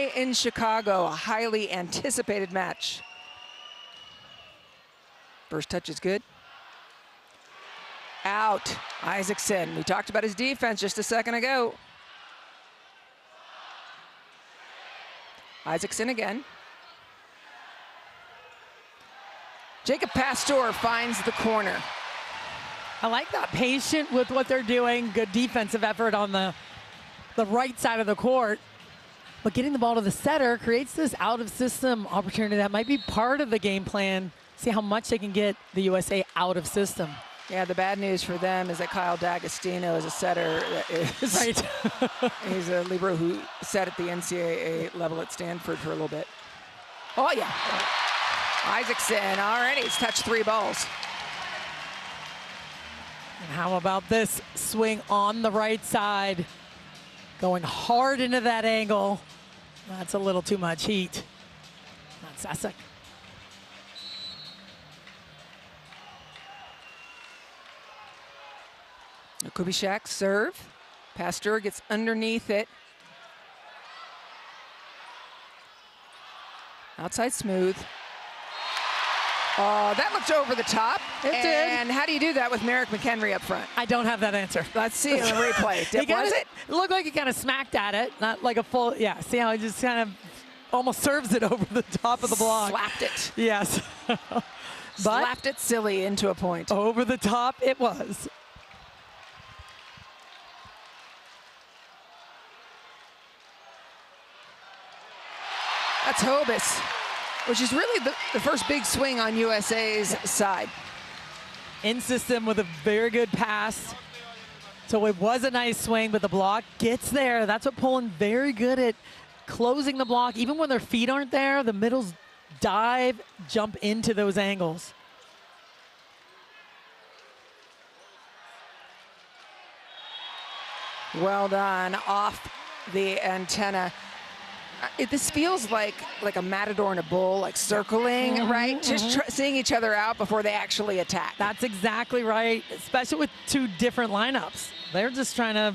Volley in Chicago, a highly anticipated match. First touch is good. Out, Isaacson. We talked about his defense just a second ago. Isaacson again. Jacob Pasteur finds the corner. I like that, patient with what they're doing. Good defensive effort on the right side of the court. But getting the ball to the setter creates this out-of-system opportunity that might be part of the game plan. See how much they can get the USA out of system. Yeah, the bad news for them is that Kyle D'Agostino is a setter. Right. He's a libero who set at the NCAA level at Stanford for a little bit. Oh, yeah. Isaacson already has touched 3 balls. And how about this swing on the right side? Going hard into that angle. That's a little too much heat. Not Sasek. Kubishak serve. Pasteur gets underneath it. Outside smooth. Oh, that looked over the top. It did. And how do you do that with Merrick McHenry up front? I don't have that answer. Let's see in the replay. Was it? It looked like he kind of smacked at it, not like a full, yeah. See how he just kind of almost serves it over the top of the block. Slapped it. Yes. But slapped it silly into a point. Over the top it was. That's Hobus, which is really the first big swing on USA's side. In system with a very good pass. So it was a nice swing, but the block gets there. That's what Poland very good at, closing the block. Even when their feet aren't there, the middles dive, jump into those angles. Well done, off the antenna. This feels like a matador and a bull, like circling, right? Just seeing each other out before they actually attack. That's exactly right, especially with 2 different lineups. They're just trying to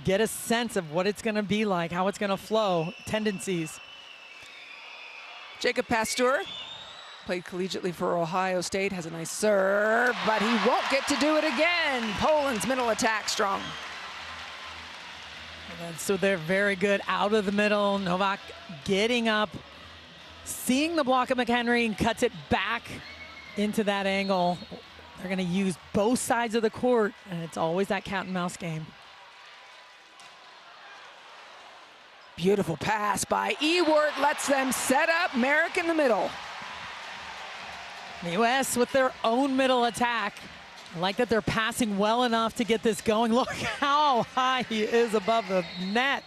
get a sense of what it's going to be like, how it's going to flow, tendencies. Jacob Pasteur played collegiately for Ohio State, has a nice serve, but he won't get to do it again. Poland's middle attack strong. And so they're very good out of the middle. Novak getting up, seeing the block of McHenry, and cuts it back into that angle. They're going to use both sides of the court, and it's always that cat and mouse game. Beautiful pass by Ewart, lets them set up. Merrick in the middle. The U.S. with their own middle attack. I like that they're passing well enough to get this going. Look how high he is above the net.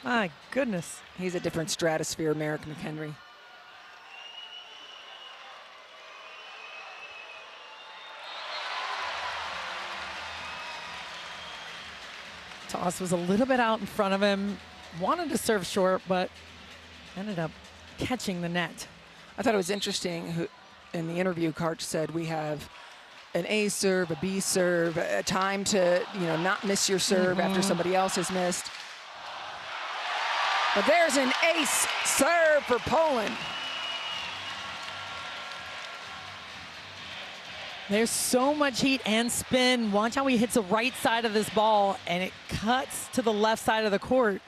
My goodness. He's a different stratosphere, Merrick McHenry. Toss was a little bit out in front of him. Wanted to serve short, but ended up catching the net. I thought it was interesting. In the interview, Karch said we have an A serve, a B serve, a time to not miss your serve after somebody else has missed. But there's an ace serve for Poland. There's so much heat and spin. Watch how he hits the right side of this ball and it cuts to the left side of the court.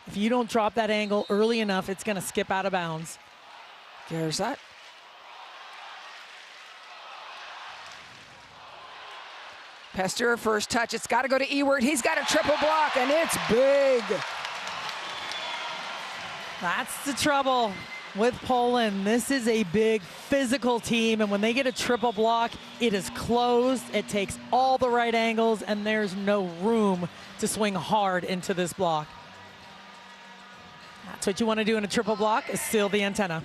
If you don't drop that angle early enough, it's gonna skip out of bounds. There's that. Pasteur first touch, it's got to go to Ewart. He's got a triple block, and it's big. That's the trouble with Poland. This is a big physical team, and when they get a triple block, it is closed. It takes all the right angles, and there's no room to swing hard into this block. That's what you want to do in a triple block, is seal the antenna.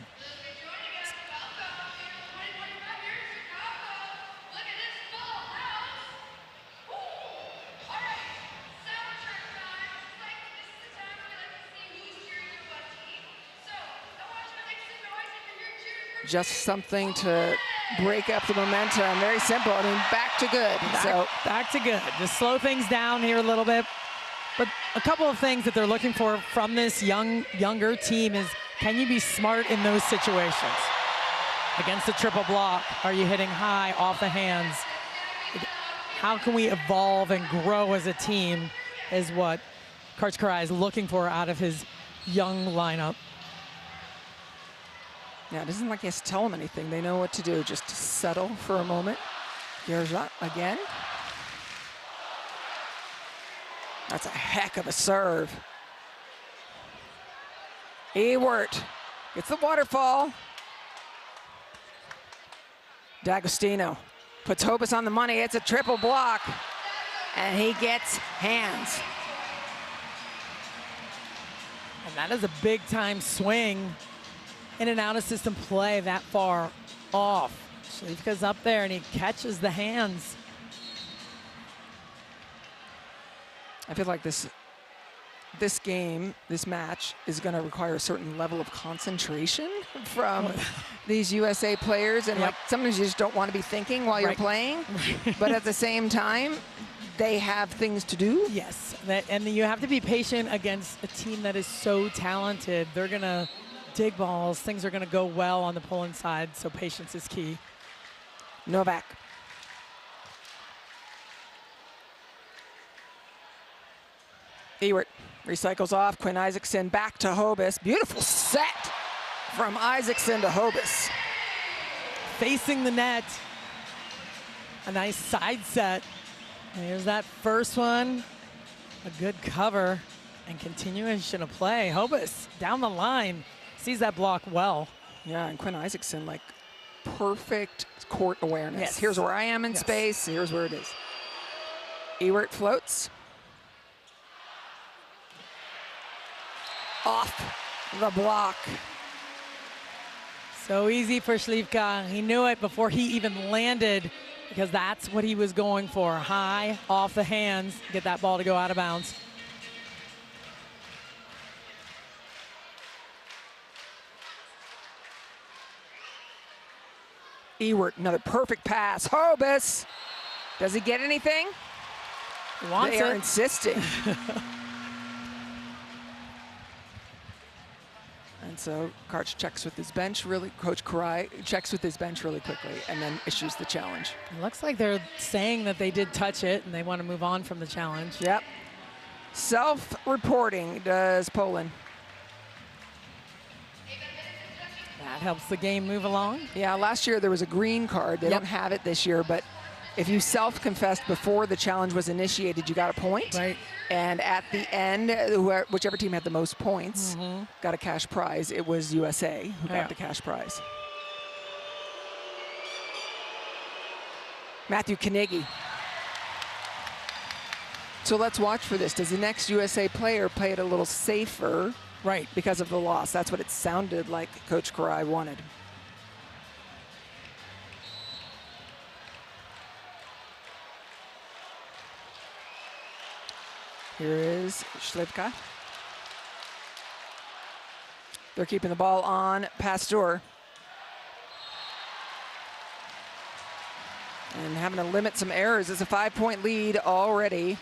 Just something to break up the momentum. Very simple. I mean, back to good. Back to good. Just slow things down here a little bit. But a couple of things that they're looking for from this younger team is, can you be smart in those situations? Against the triple block, are you hitting high off the hands? How can we evolve and grow as a team is what Coach Karai is looking for out of his young lineup. Yeah, it isn't like he has to tell them anything. They know what to do, just to settle for a moment. Gerjat again. That's a heck of a serve. Ewert gets the waterfall. D'Agostino puts Hobus on the money. It's a triple block, and he gets hands. And that is a big-time swing in and out of system play that far off. Shlivka's up there, and he catches the hands. I feel like this game, this match, is going to require a certain level of concentration from these USA players. And like sometimes you just don't want to be thinking while you're playing. But at the same time, they have things to do. Yes, and you have to be patient against a team that is so talented. They're going to dig balls. Things are going to go well on the Poland side, so patience is key. Novak. Ewert recycles off. Quinn Isaacson back to Hobus. Beautiful set from Isaacson to Hobus. Facing the net. A nice side set. And here's that first one. A good cover and continuation of play. Hobus down the line. Sees that block well. Yeah, and Quinn Isaacson, like, perfect court awareness. Yes. Here's where I am in space. Here's where it is. Ewert floats. Off the block. So easy for Shlivka. He knew it before he even landed, because that's what he was going for. High, off the hands, get that ball to go out of bounds. Ewert, another perfect pass. Hobus, does he get anything? He wants they are it. insisting. And so Coach checks with his bench Coach Karai checks with his bench really quickly and then issues the challenge. It looks like they're saying that they did touch it and they want to move on from the challenge. Yep. Self-reporting does Poland. That helps the game move along. Yeah, last year there was a green card. They don't have it this year, but if you self-confessed before the challenge was initiated, you got a point. Right. And at the end, whichever team had the most points got a cash prize. It was USA who got the cash prize. Matthew Knigge. So let's watch for this. Does the next USA player play it a little safer? Right. Because of the loss. That's what it sounded like Coach Karai wanted. Here is Shlivka. They're keeping the ball on Pasteur. And having to limit some errors. It's a 5-point lead already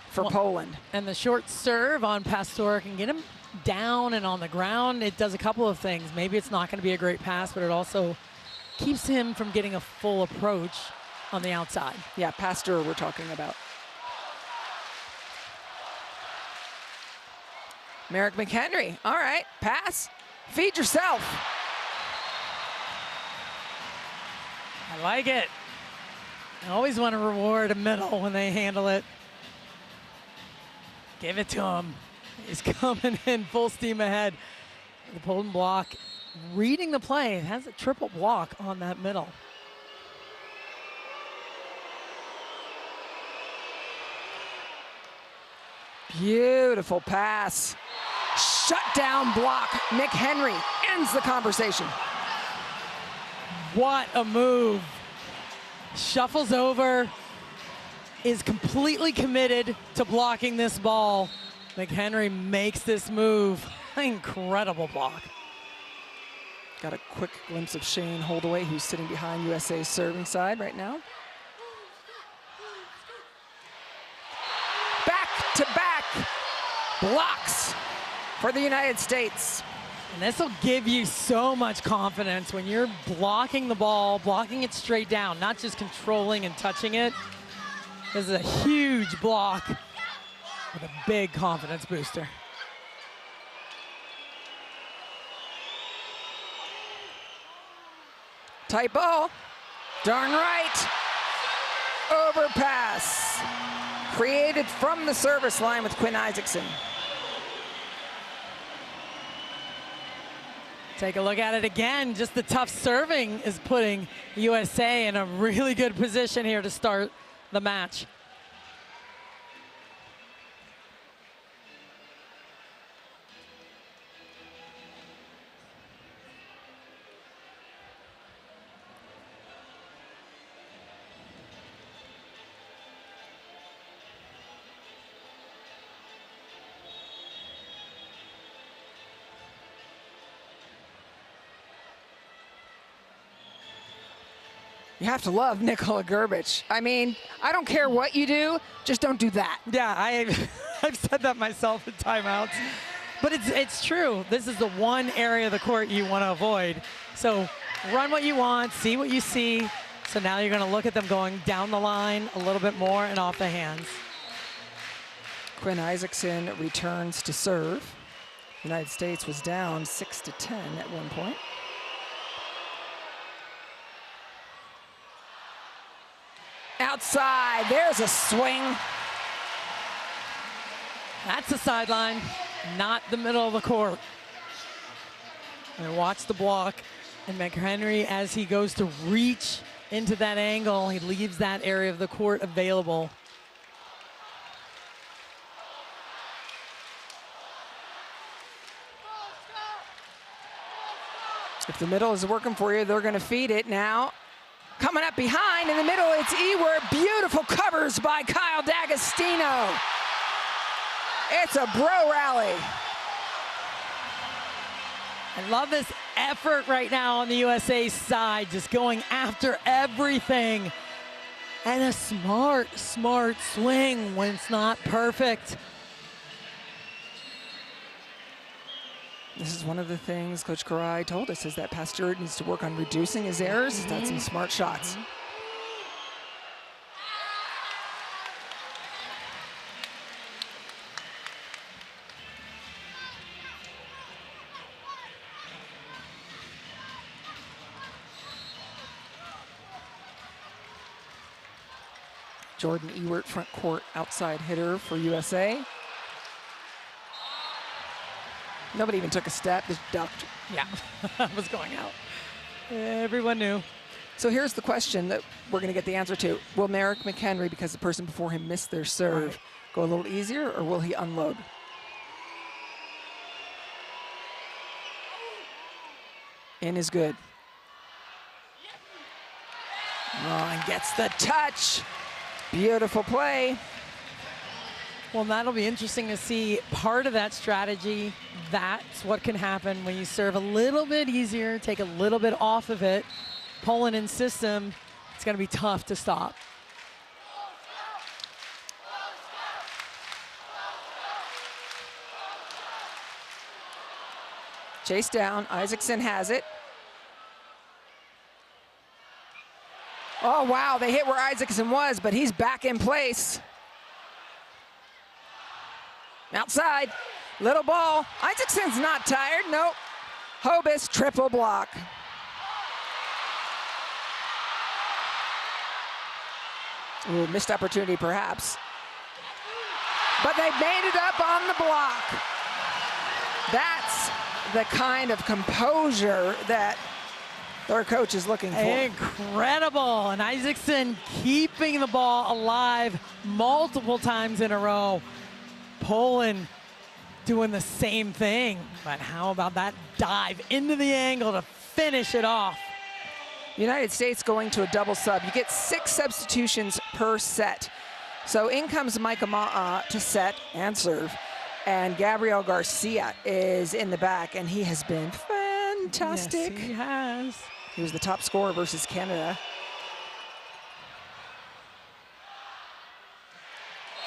for Poland. And the short serve on Pasteur can get him down and on the ground. It does a couple of things. Maybe it's not going to be a great pass, but it also keeps him from getting a full approach on the outside. Yeah, Pasteur we're talking about. Merrick McHenry, all right, pass, feed yourself. I like it. I always want to reward a middle when they handle it. Give it to him. He's coming in full steam ahead. The Poland block, reading the play, has a triple block on that middle. Beautiful pass. Shut down block. McHenry ends the conversation. What a move. Shuffles over, is completely committed to blocking this ball. McHenry makes this move. Incredible block. Got a quick glimpse of Shane Holdaway, who's sitting behind USA's serving side right now. Back to back blocks for the United States. And this will give you so much confidence when you're blocking the ball, blocking it straight down, not just controlling and touching it. This is a huge block with a big confidence booster. Tight ball. Darn right. Overpass. Created from the service line with Quinn Isaacson. Take a look at it again. Just the tough serving is putting USA in a really good position here to start the match. You have to love Nikola Grbic. I mean, I don't care what you do, just don't do that. Yeah, I've said that myself in timeouts. But it's true. This is the one area of the court you want to avoid. So run what you want, see what you see. So now you're going to look at them going down the line a little bit more and off the hands. Quinn Isaacson returns to serve. The United States was down 6-10 at one point. Outside, there's a swing. That's the sideline, not the middle of the court. And watch the block. And McHenry, as he goes to reach into that angle, he leaves that area of the court available. If the middle is working for you, they're going to feed it now. Coming up behind in the middle, it's Ewert. Beautiful covers by Kyle D'Agostino. It's a bro rally. I love this effort right now on the USA side, just going after everything. And a smart swing when it's not perfect. This is one of the things Coach Karai told us, is that Pasteur needs to work on reducing his errors. He's got some smart shots. Jordan Ewert, front court outside hitter for USA. Nobody even took a step, just ducked. Yeah, I was going out. Everyone knew. So here's the question that we're going to get the answer to. Will Merrick McHenry, because the person before him missed their serve, go a little easier, or will he unload? In is good. Oh, and gets the touch. Beautiful play. Well, that'll be interesting to see. Part of that strategy, that's what can happen when you serve a little bit easier, take a little bit off of it. Pulling in system, it's going to be tough to stop. Chase down, Isaacson has it. Oh, wow, they hit where Isaacson was, but he's back in place. Outside, little ball. Isaacson's not tired, nope. Hobus, triple block. Ooh, missed opportunity perhaps. But they made it up on the block. That's the kind of composure that their coach is looking for. Incredible, and Isaacson keeping the ball alive multiple times in a row. Poland doing the same thing, but how about that dive into the angle to finish it off? United States going to a double sub. You get 6 substitutions per set. So in comes Micah Ma'a to set and serve, and Gabriel Garcia is in the back, and he has been fantastic. Yes, he has. He was the top scorer versus Canada.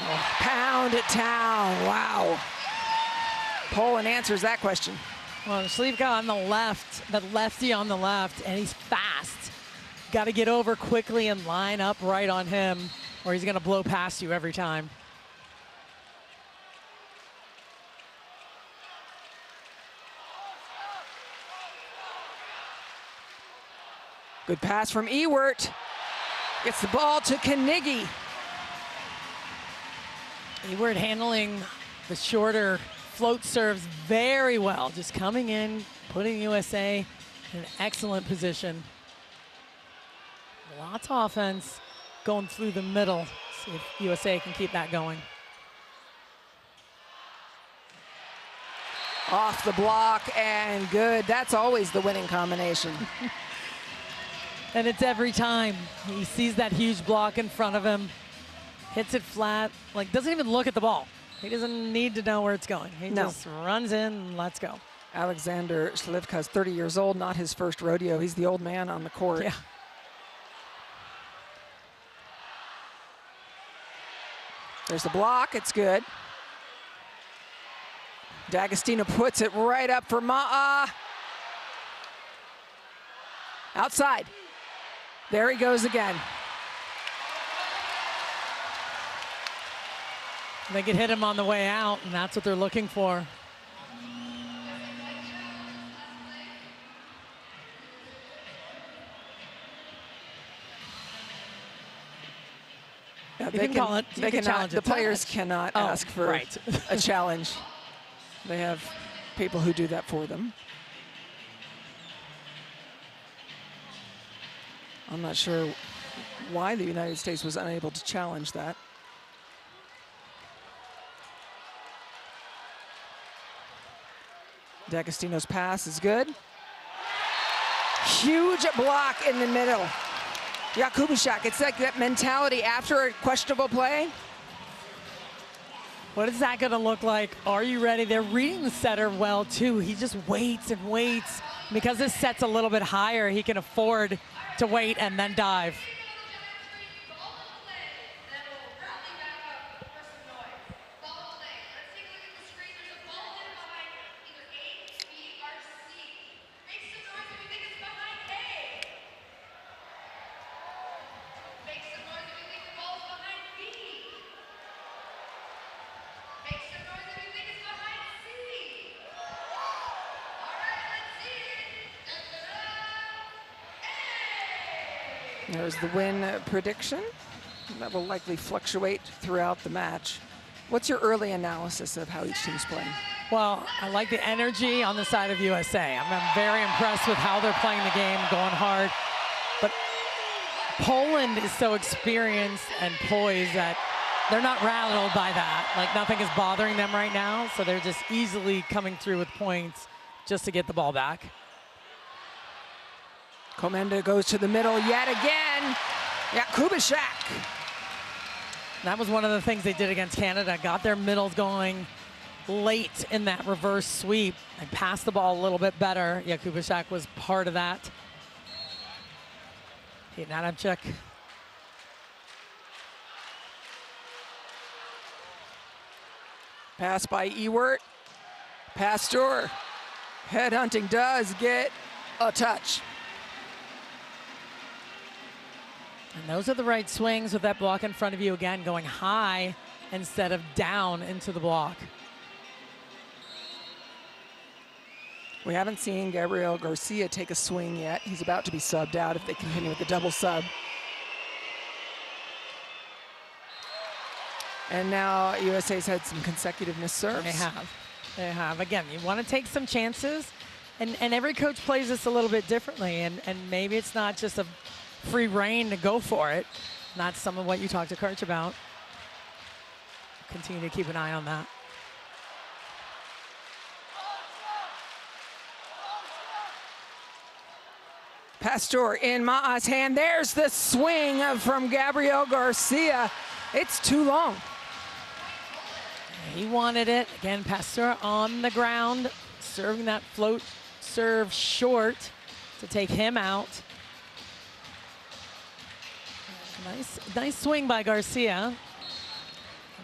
Oh, pound it down, wow. Poland answers that question. Well, Slivka on the left, the lefty on the left, and he's fast. Got to get over quickly and line up right on him, or he's going to blow past you every time. Good pass from Ewert. Gets the ball to Knigge. Ewert handling the shorter float serves very well. Just coming in, putting USA in an excellent position. Lots of offense going through the middle. See if USA can keep that going. Off the block and good. That's always the winning combination. And it's every time. He sees that huge block in front of him, hits it flat, like doesn't even look at the ball. He doesn't need to know where it's going. He just runs in and let's go. Alexander Slivka is 30 years old, not his first rodeo. He's the old man on the court. Yeah. There's the block, it's good. D'Agostino puts it right up for Ma'a. Outside. There he goes again. They could hit him on the way out, and that's what they're looking for. Yeah, they can call it. They cannot. The players cannot ask for a challenge. They have people who do that for them. I'm not sure why the United States was unable to challenge that. D'Agostino's pass is good. Huge block in the middle. Jakubczak, it's like that mentality after a questionable play. What is that going to look like? Are you ready? They're reading the setter well, too. He just waits and waits. Because this set's a little bit higher, he can afford to wait and then dive. There's the win prediction. That will likely fluctuate throughout the match. What's your early analysis of how each team's playing? Well, I like the energy on the side of USA. I'm very impressed with how they're playing the game, going hard. But Poland is so experienced and poised that they're not rattled by that. Like nothing is bothering them right now, so they're just easily coming through with points just to get the ball back. Komenda goes to the middle yet again. Jakubczak. That was one of the things they did against Canada. Got their middles going late in that reverse sweep and passed the ball a little bit better. Jakubczak was part of that. Nadamchuk. Pass by Ewert. Pasteur. Headhunting does get a touch. And those are the right swings with that block in front of you, again, going high instead of down into the block. We haven't seen Gabriel Garcia take a swing yet. He's about to be subbed out if they continue with the double sub. And now USA's had some consecutive missed serves. They have. They have. Again, you want to take some chances, and every coach plays this a little bit differently, and maybe it's not just a free reign to go for it. That's some of what you talked to Karch about. Continue to keep an eye on that. Pasteur in Ma'a's hand. There's the swing from Gabriel Garcia. It's too long. He wanted it. Again, Pasteur on the ground, serving that float serve short to take him out. Nice swing by Garcia.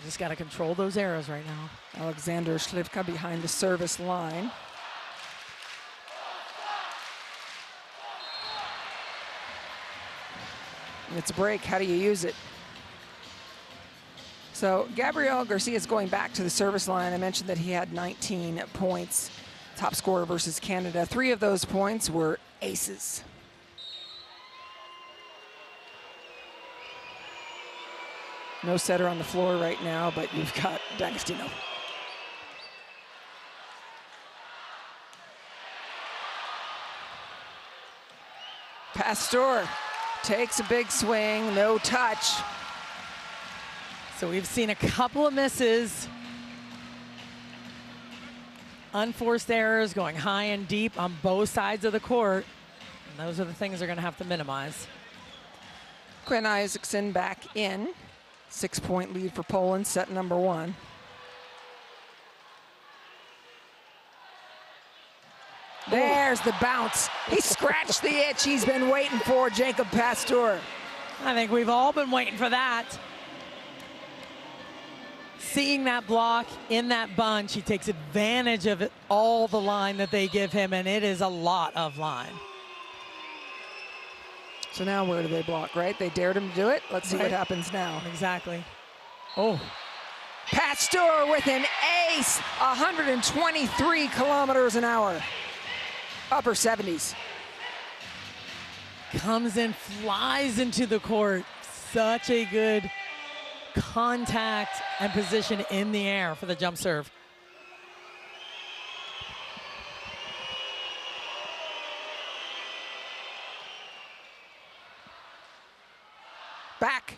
Just got to control those arrows right now. Alexander Shlivka behind the service line. It's a break. How do you use it? So Gabriel Garcia is going back to the service line. I mentioned that he had 19 points, top scorer versus Canada. 3 of those points were aces. No setter on the floor right now, but you've got D'Agostino. Pastor takes a big swing, no touch. So we've seen a couple of misses. Unforced errors going high and deep on both sides of the court. And those are the things they're going to have to minimize. Quinn Isaacson back in. 6-point lead for Poland, set number 1. There's the bounce. He scratched the itch he's been waiting for, Jacob Pastor. I think we've all been waiting for that. Seeing that block in that bunch, he takes advantage of it, all the line that they give him, and it is a lot of line. So now where do they block, right? They dared him to do it. Let's see what happens now. Exactly. Oh. Pastor with an ace, 123 kilometers an hour. Upper 70s. Comes in, flies into the court. Such a good contact and position in the air for the jump serve. Back.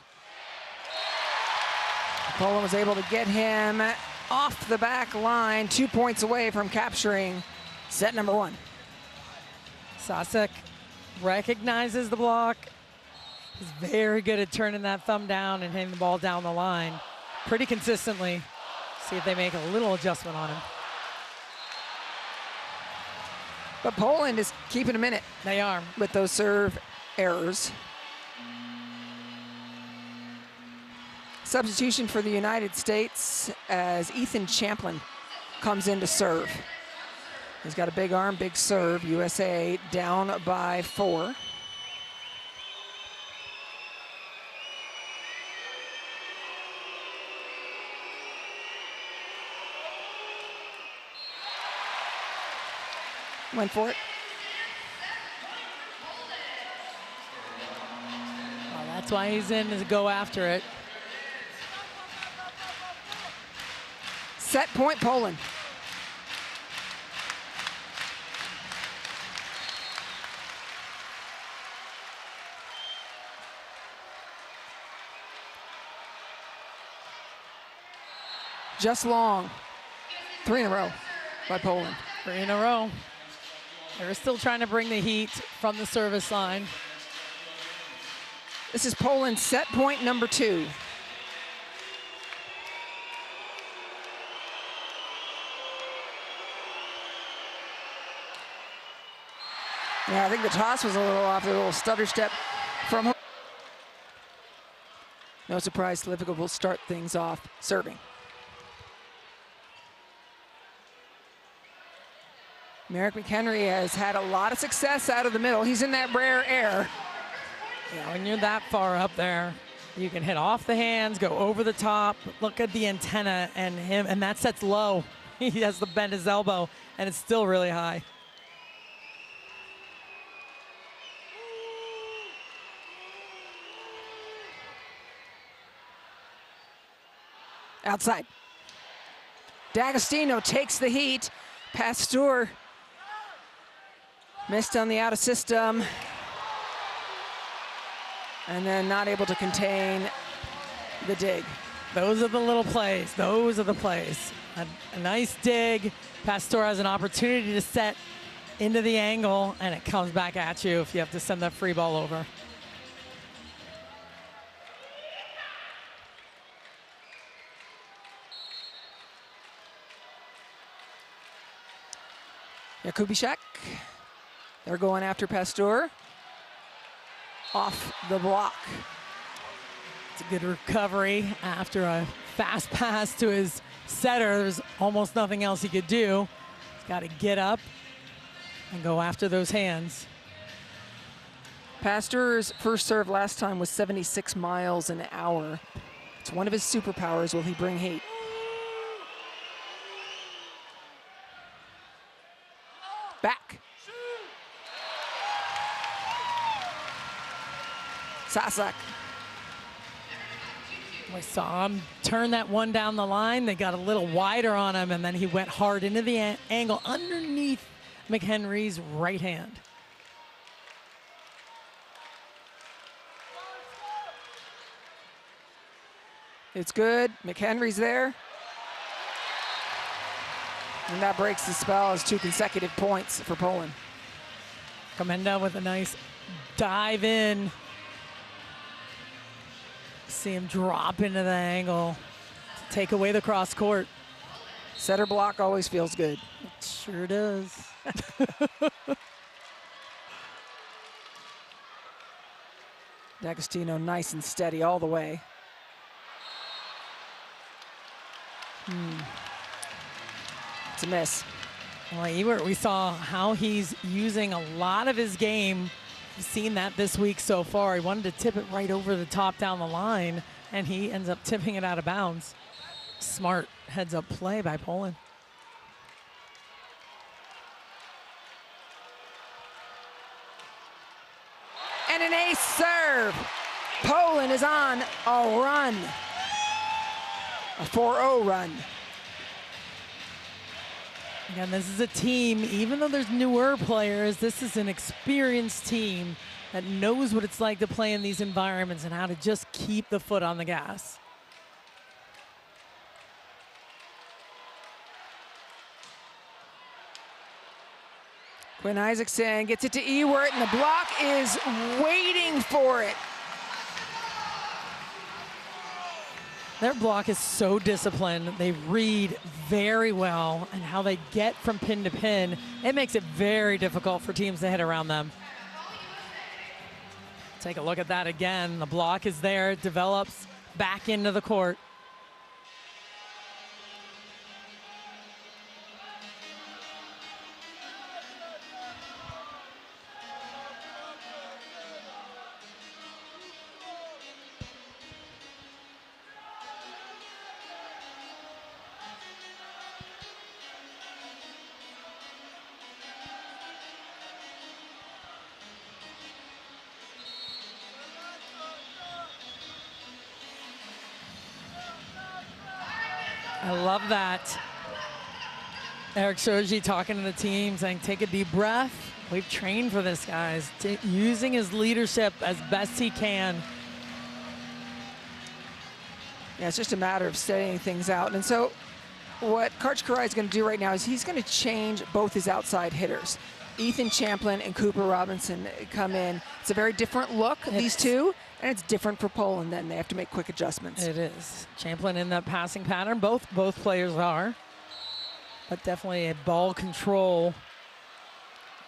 Poland was able to get him off the back line, 2 points away from capturing set number 1. Sasek recognizes the block. He's very good at turning that thumb down and hitting the ball down the line pretty consistently. See if they make a little adjustment on him. But Poland is keeping him in it. They are. With those serve errors. Substitution for the United States as Ethan Champlin comes in to serve. He's got a big arm, big serve. USA down by 4. Went for it. Well, that's why he's in, to go after it. Set point, Poland. Just long. 3 in a row by Poland. 3 in a row. They're still trying to bring the heat from the service line. This is Poland's set point number 2. Yeah, I think the toss was a little off, a little stutter step from home. No surprise, Slivica will start things off serving. Merrick McHenry has had a lot of success out of the middle. He's in that rare air. Yeah, when you're that far up there, you can hit off the hands, go over the top. Look at the antenna and him, and that sets low. He has to bend his elbow, and it's still really high. Outside. D'Agostino takes the heat. Pasteur missed on the out of system. And then not able to contain the dig. Those are the little plays. Those are the plays. A nice dig. Pasteur has an opportunity to set into the angle, and it comes back at you if you have to send that free ball over. Jakubicek, they're going after Pasteur. Off the block. It's a good recovery after a fast pass to his setter. There's almost nothing else he could do. He's got to get up and go after those hands. Pasteur's first serve last time was 76 miles an hour. It's one of his superpowers. Will he bring heat? Back. Sasak. We saw him turn that one down the line. They got a little wider on him, and then he went hard into the angle underneath McHenry's right hand. It's good. McHenry's there. And that breaks the spell as 2 consecutive points for Poland. Komenda with a nice dive in. See him drop into the angle to take away the cross court. Setter block always feels good. It sure does. D'Agostino nice and steady all the way. It's a miss. Well, Ewert, we saw how he's using a lot of his game. We've seen that this week so far. He wanted to tip it right over the top down the line, and he ends up tipping it out of bounds. Smart heads-up play by Poland. And an ace serve. Poland is on a run. A 4-0 run. Again, this is a team, even though there's newer players, this is an experienced team that knows what it's like to play in these environments and how to just keep the foot on the gas. Quinn Isaacson gets it to Ewert, and the block is waiting for it. Their block is so disciplined. They read very well, and how they get from pin to pin, it makes it very difficult for teams to hit around them. Take a look at that again. The block is there, it develops back into the court. I love that. Eric Shoji talking to the team, saying, take a deep breath. We've trained for this, guys. Using his leadership as best he can. Yeah, it's just a matter of steadying things out. And so what Karch Karai is going to do right now is he's going to change both his outside hitters. Ethan Champlin and Cooper Robinson come in. It's a very different look, these two, and it's different for Poland then. They have to make quick adjustments. It is. Champlin in that passing pattern. Both players are. But definitely a ball control,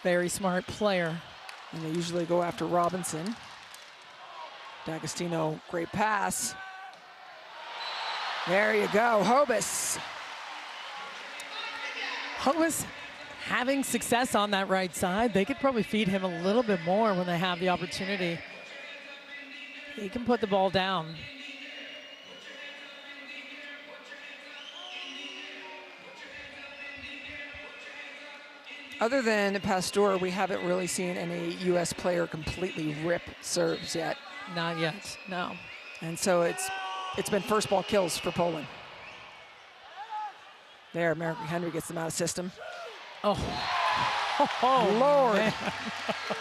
very smart player. And they usually go after Robinson. D'Agostino, great pass. There you go, Hobus. Hobus having success on that right side. They could probably feed him a little bit more when they have the opportunity. He can put the ball down. Other than Pasteur, we haven't really seen any U.S. player completely rip serves yet. Not yet, no. And so it's been first ball kills for Poland. There, American Henry gets them out of system. Oh, Lord.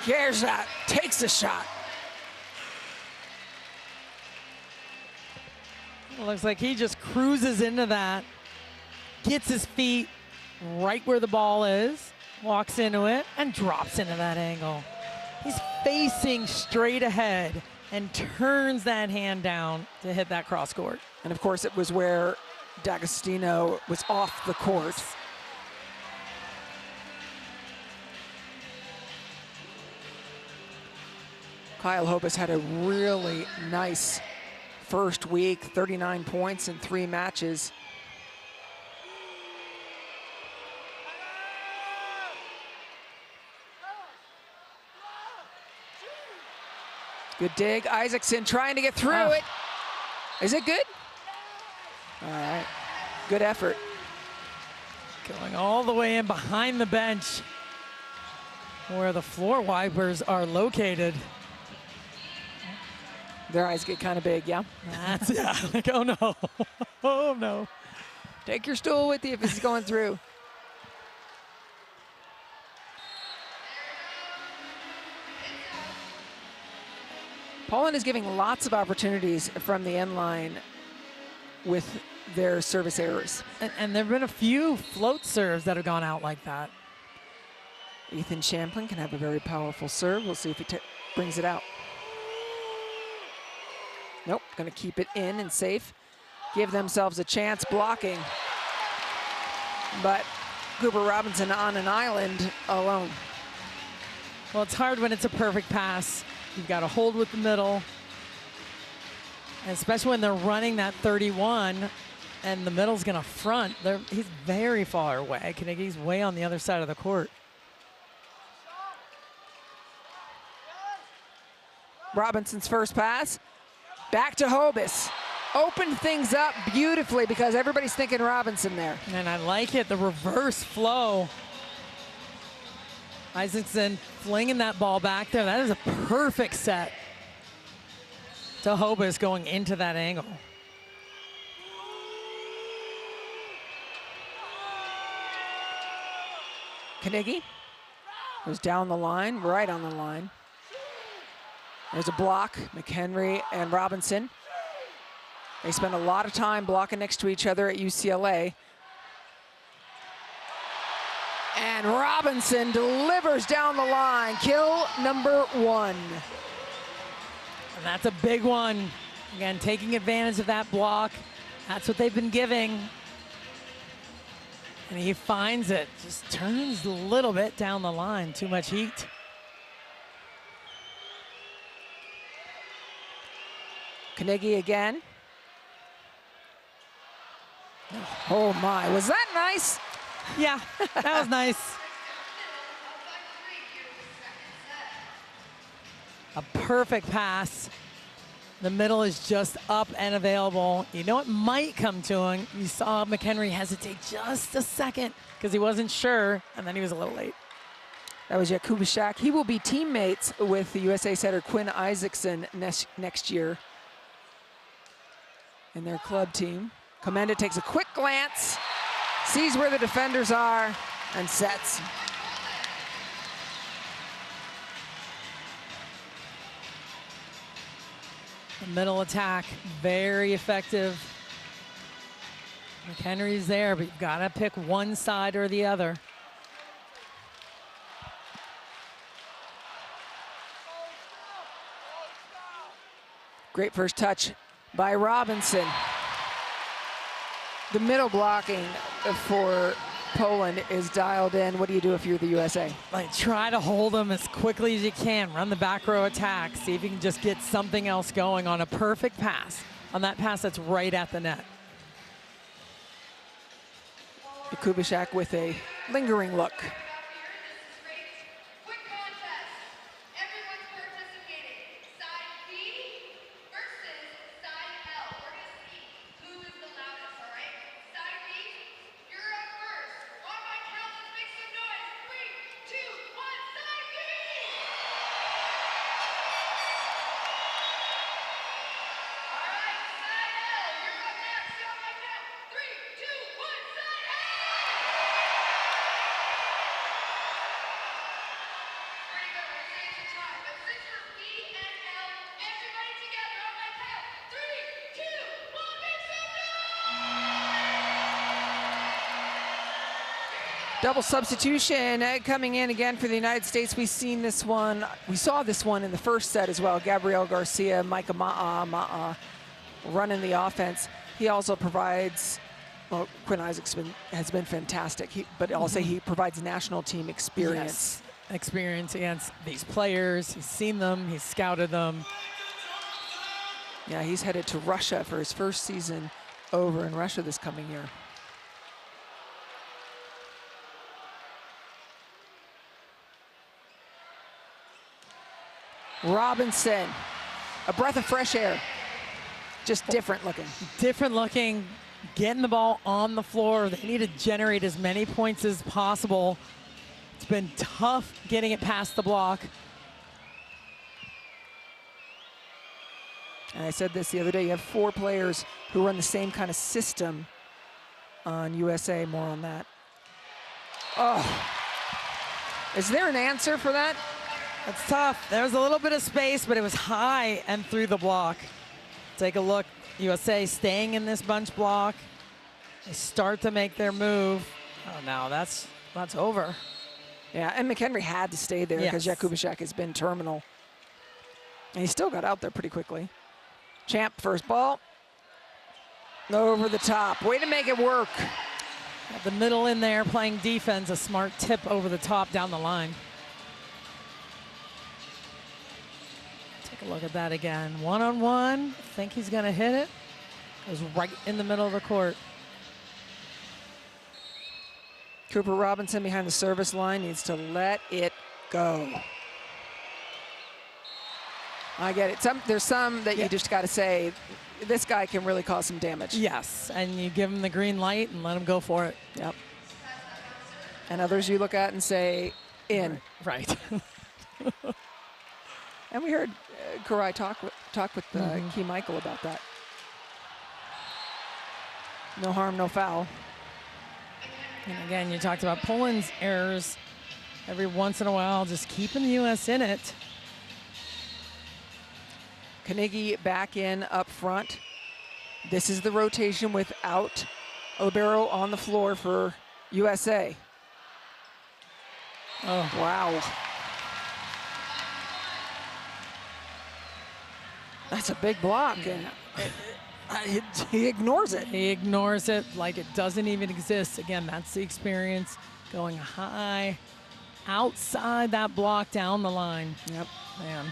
Gershot takes the shot. Looks like he just cruises into that, gets his feet right where the ball is, walks into it, and drops into that angle. He's facing straight ahead and turns that hand down to hit that cross court. And of course, it was where D'Agostino was off the court. Kyle Hobus had a really nice first week, 39 points in 3 matches. Good dig. Isaacson trying to get through it. Is it good? All right. Good effort. Going all the way in behind the bench where the floor wipers are located. Their eyes get kind of big, yeah? That's, yeah, like, oh no, oh no. Take your stool with you if it's going through. Poland is giving lots of opportunities from the end line with their service errors. And there have been a few float serves that have gone out like that. Ethan Champlin can have a very powerful serve. We'll see if he brings it out. Nope, gonna keep it in and safe. Give themselves a chance blocking. But Cooper Robinson on an island alone. Well, it's hard when it's a perfect pass. You've got to hold with the middle. And especially when they're running that 31 and the middle's gonna front. He's very far away. Carnegie's way on the other side of the court. Robinson's first pass. Back to Hobus. Opened things up beautifully because everybody's thinking Robinson there. And I like it, the reverse flow. Isaacson flinging that ball back there. That is a perfect set to Hobus going into that angle. Carnegie goes down the line, right on the line. There's a block, McHenry and Robinson. They spend a lot of time blocking next to each other at UCLA. And Robinson delivers down the line, kill number 1. And that's a big one. Again, taking advantage of that block. That's what they've been giving. And he finds it, just turns a little bit down the line, too much heat. Carnegie again. Oh my, was that nice? Yeah, that was nice. A perfect pass. The middle is just up and available. You know it might come to him. You saw McHenry hesitate just a second because he wasn't sure, and then he was a little late. That was Jakubishak. He will be teammates with the USA setter Quinn Isaacson next year in their club team. Komenda takes a quick glance, sees where the defenders are, and sets. The middle attack, very effective. McHenry's there, but you've got to pick one side or the other. Great first touch by Robinson. The middle blocking for Poland is dialed in. What do you do if you're the USA? Like, try to hold them as quickly as you can. Run the back row attack. See if you can just get something else going on a perfect pass. On that pass that's right at the net. Jakubishak with a lingering look. Double substitution coming in again for the United States. We saw this one in the first set as well. Gabriel Garcia, Micah Ma'a running the offense. He also provides, well, Quinn Isaacson has been fantastic, but also he provides national team experience. Yes. Experience against these players. He's seen them, he's scouted them. Yeah, he's headed to Russia for his first season over in Russia this coming year. Robinson, a breath of fresh air. Just different looking. Different looking, getting the ball on the floor. They need to generate as many points as possible. It's been tough getting it past the block. And I said this the other day, you have 4 players who run the same kind of system on USA. More on that. Oh, is there an answer for that? That's tough. There was a little bit of space, but it was high and through the block. Take a look. USA staying in this bunch block. They start to make their move. Oh, no, that's over. Yeah, and McHenry had to stay there because Yes. Jakubczak has been terminal. And he still got out there pretty quickly. Champ, first ball. Over the top. Way to make it work. Got the middle in there playing defense. A smart tip over the top down the line. Take a look at that again. One-on-one. Think he's going to hit it. Goes right in the middle of the court. Cooper Robinson behind the service line needs to let it go. I get it. There's some that you just got to say, this guy can really cause some damage. Yes, and you give him the green light and let him go for it. Yep. And others you look at and say, in. Right. And we heard Karai talk with Key Michael about that. No harm, no foul. And again, you talked about Poland's errors every once in a while, just keeping the U.S. in it. Carnegie back in up front. This is the rotation without a libero on the floor for USA. Oh, wow. That's a big block, and he ignores it. he ignores it like it doesn't even exist. Again, that's the experience, going high, outside that block, down the line. Yep. Man.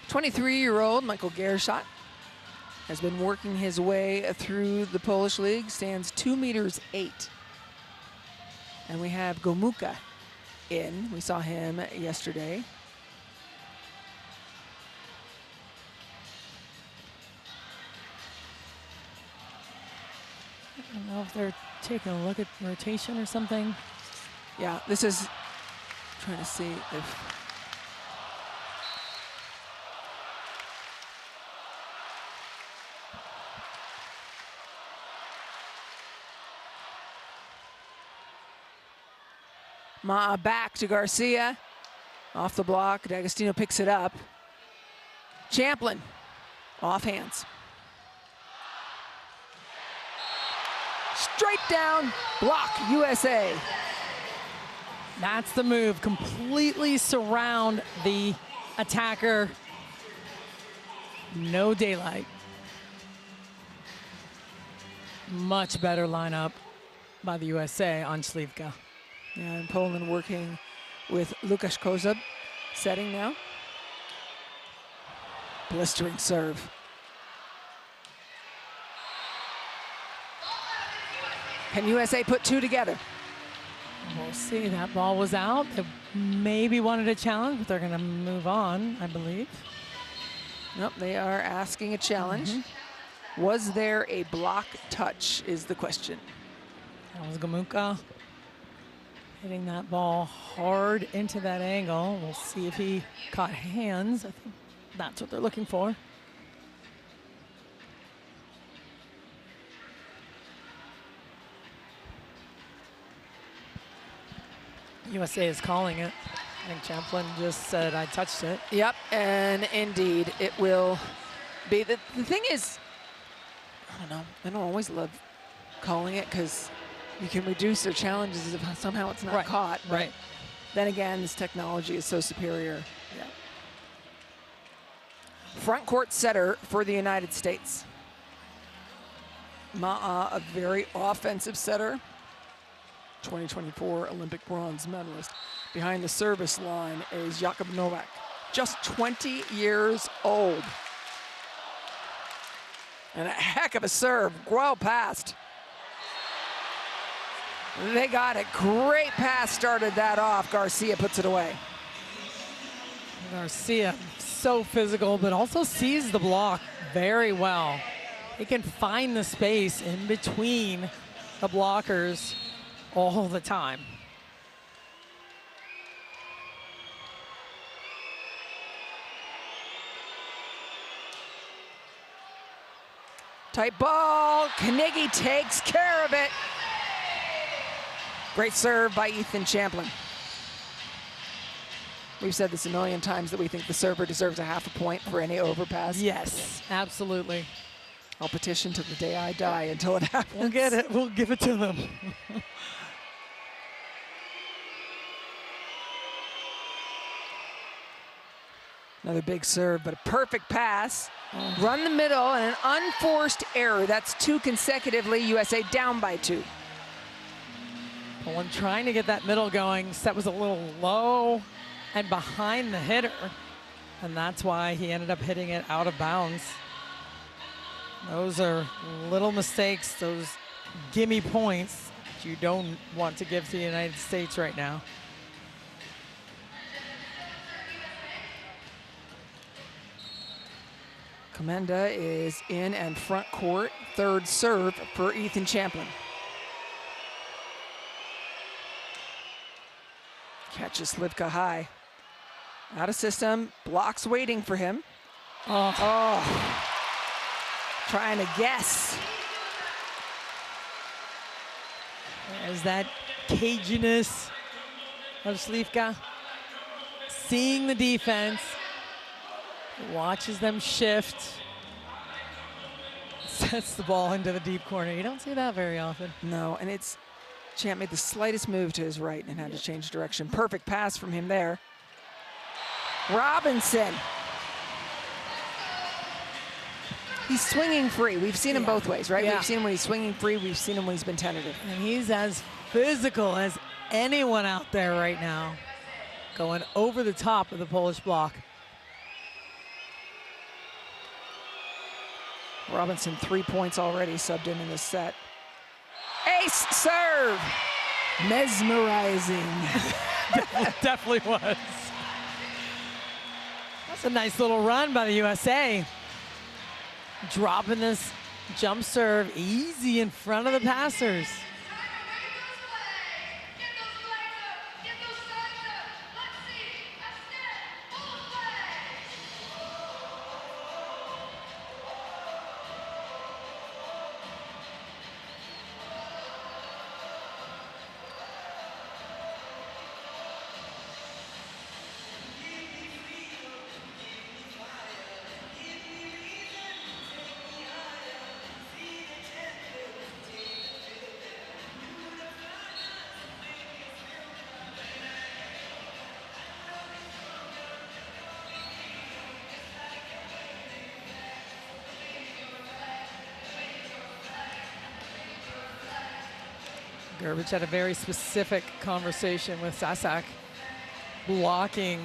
.23-year-old Michael Gershot has been working his way through the Polish league, stands 2 meters 8. And we have Gomułka in. We saw him yesterday. I don't know if they're taking a look at rotation or something. Yeah, this is trying to see if Ma'a back to Garcia. Off the block, D'Agostino picks it up. Champlin, off hands. Straight down, block, USA. That's the move. Completely surround the attacker. No daylight. Much better lineup by the USA on Śliwka. Yeah, and Poland working with Łukasz Kozub, setting now. Blistering serve. Can USA put 2 together? We'll see. That ball was out. They maybe wanted a challenge, but they're going to move on, I believe. Nope, they are asking a challenge. Was there a block touch is the question. That was Gomułka hitting that ball hard into that angle. We'll see if he caught hands. I think that's what they're looking for. USA is calling it. I think Champlin just said, I touched it. Yep, and indeed, it will be. The thing is, I don't know, I don't always love calling it because you can reduce their challenges if somehow it's not caught. Right. Then again, this technology is so superior. Yeah. Front court setter for the United States. Ma'a, a very offensive setter. 2024 Olympic bronze medalist. Behind the service line is Jakub Novak, just 20 years old. And a heck of a serve, well passed. They got it, great pass started that off. Garcia puts it away. Garcia, so physical, but also sees the block very well. He can find the space in between the blockers all the time. Tight ball, Carnegie takes care of it. Great serve by Ethan Champlin. We've said this a million times that we think the server deserves a half a point for any overpass. Yes, absolutely. I'll petition to the day I die until it happens. We'll get it, we'll give it to them. Another big serve, but a perfect pass. Run the middle and an unforced error. That's 2 consecutively, USA down by 2. Poland trying to get that middle going. Set was a little low and behind the hitter. And that's why he ended up hitting it out of bounds. Those are little mistakes, those gimme points that you don't want to give to the United States right now. Komenda is in and front court. Third serve for Ethan Champlin. Catches Slivka high. Out of system, blocks waiting for him. Oh. Trying to guess. There's that caginess of Slivka. Seeing the defense. Watches them shift. Sets the ball into the deep corner. You don't see that very often. No, and it's Champ made the slightest move to his right and had to change direction. Perfect pass from him there. Robinson. He's swinging free. We've seen him both ways, right? Yeah. We've seen him when he's swinging free. We've seen him when he's been tentative. And he's as physical as anyone out there right now. Going over the top of the Polish block. Robinson, 3 points already subbed in this set. Ace serve. Mesmerizing. Definitely was. That's a nice little run by the USA. Dropping this jump serve easy in front of the passers. Gurvich had a very specific conversation with Sasak, blocking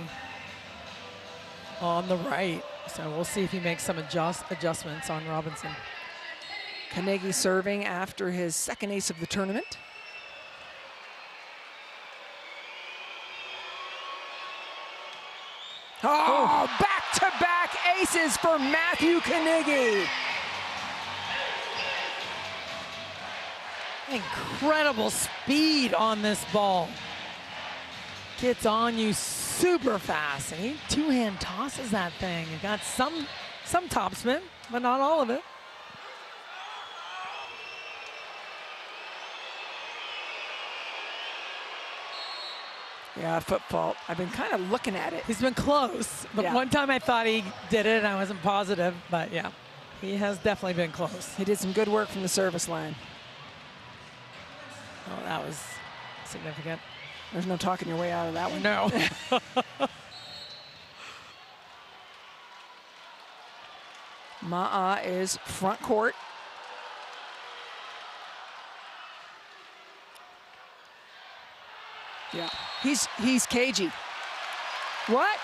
on the right. So we'll see if he makes some adjustments on Robinson. Carnegie serving after his second ace of the tournament. Oh, back-to-back aces for Matthew Carnegie. Incredible speed on this ball. Gets on you super fast, and he two-hand tosses that thing. You got some topspin, but not all of it. Yeah, foot fault. I've been kind of looking at it. He's been close, but Yeah. one time I thought he did it, and I wasn't positive, but yeah, he has definitely been close. He did some good work from the service line. Oh, that was significant. There's no talking your way out of that one. No. Ma'a is front court. Yeah, he's cagey. What?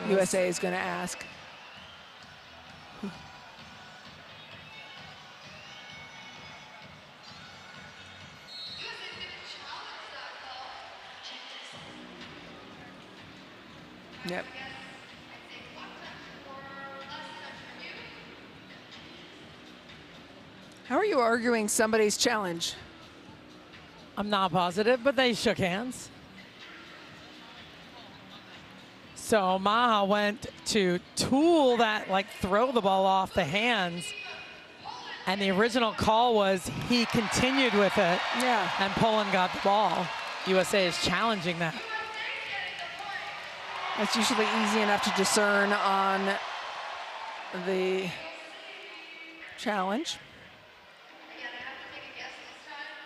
USA is going to ask. Yep. How are you arguing somebody's challenge? I'm not positive, but they shook hands. So Maha went to tool that, like throw the ball off the hands. And the original call was he continued with it. Yeah. And Poland got the ball. USA is challenging that. That's usually easy enough to discern on the challenge.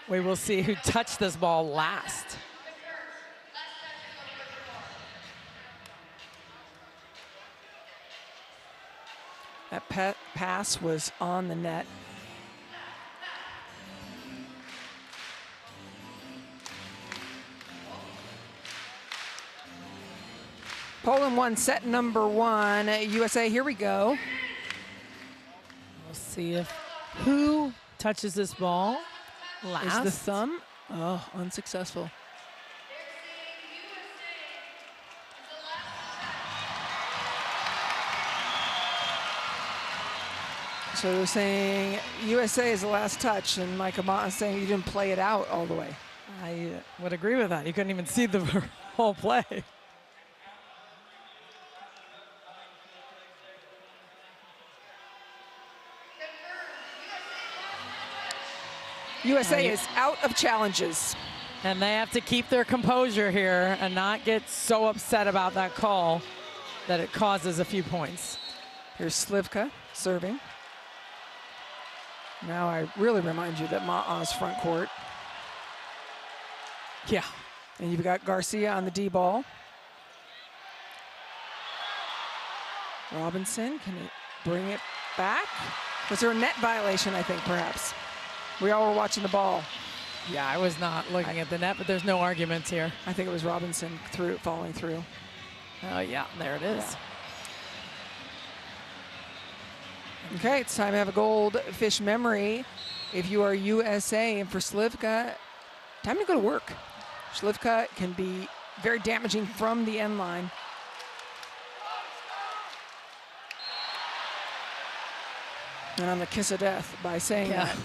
We will see who touched this ball last. That pass was on the net. Poland won set number 1. USA, here we go. We'll see if who touches this ball last. Is the thumb? Oh, unsuccessful. So they're saying USA is the last touch, and Mike Amata is saying you didn't play it out all the way. I would agree with that. You couldn't even see the whole play. USA is out of challenges. And they have to keep their composure here and not get so upset about that call that it causes a few points. Here's Slivka serving. Now I really remind you that Ma'a's front court. Yeah. And you've got Garcia on the D ball. Robinson, can he bring it back? Was there a net violation, I think, perhaps? We all were watching the ball. Yeah, I was not looking at the net, but there's no arguments here. I think it was Robinson falling through. Oh, yeah, there it is. Yeah. Okay, it's time to have a goldfish memory. If you are USA, and for Slivka, time to go to work. Slivka can be very damaging from the end line. And I'm the kiss of death by saying that.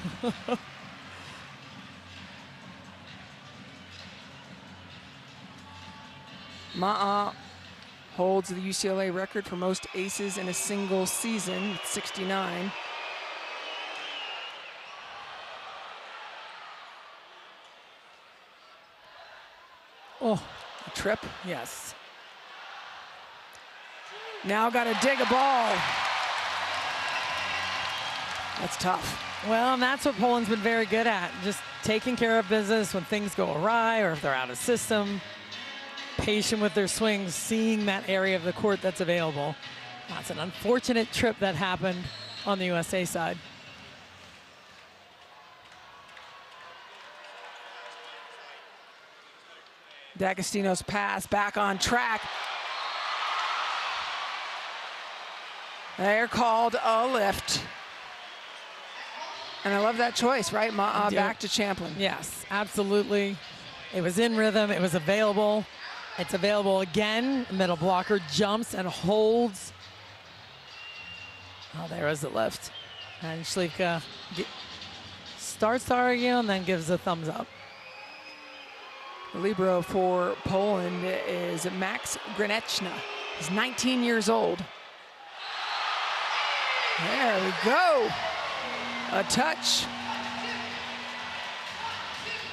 Ma'a holds the UCLA record for most aces in a single season with 69. Oh, a trip. Yes. Now got to dig a ball. That's tough. Well, and that's what Poland's been very good at, just taking care of business when things go awry or if they're out of system. Patient with their swings, seeing that area of the court that's available. That's an unfortunate trip that happened on the USA side. D'Agostino's pass back on track. They're called a lift. And I love that choice, right? Ma'a back to Champlin. Yes, absolutely. It was in rhythm, it was available. It's available again. Middle blocker jumps and holds. Oh, there was the lift. And Slivka starts to argue and then gives a thumbs up. The libero for Poland is Max Graneczna. He's 19 years old. There we go. A touch.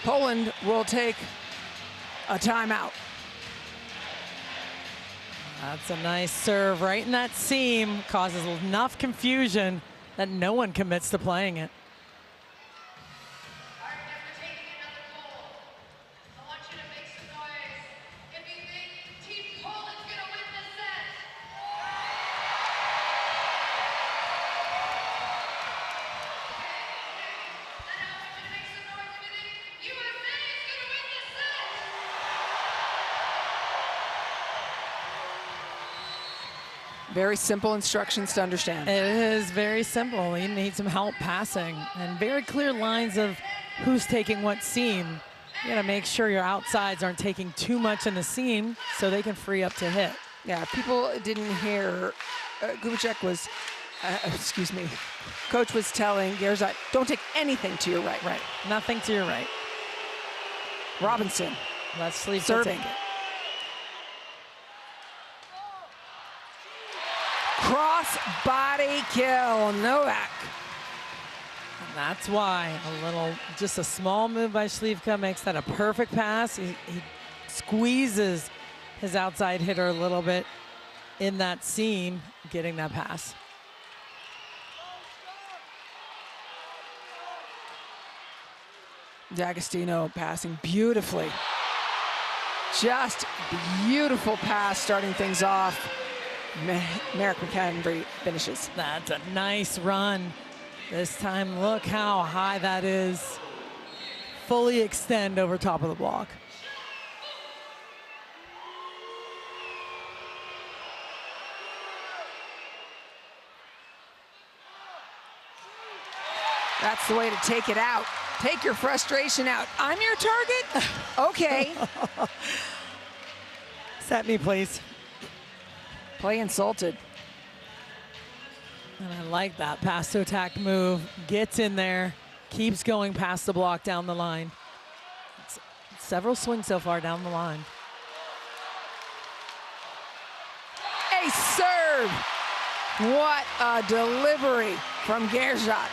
Poland will take a timeout. That's a nice serve right in that seam. Causes enough confusion that no one commits to playing it. Very simple instructions to understand. It is very simple. You need some help passing and very clear lines of who's taking what seam. You gotta make sure your outsides aren't taking too much in the seam so they can free up to hit. Yeah, people didn't hear, Kubicek was, excuse me, coach was telling Gerzat, don't take anything to your right. Right, nothing to your right. Robinson. Let's Slivka serving. take it. Cross body kill, Novak. And that's why just a small move by Slivka makes that a perfect pass. He squeezes his outside hitter a little bit in that seam, getting that pass. D'Agostino passing beautifully. Just beautiful pass starting things off. Merrick McHenry finishes. That's a nice run. This time, look how high that is. Fully extend over top of the block. That's the way to take it out. Take your frustration out. I'm your target? Okay. Set me, please. Play insulted. And I like that pass to attack move. Gets in there, keeps going past the block down the line. It's several swings so far down the line. A serve. What a delivery from Gerzat.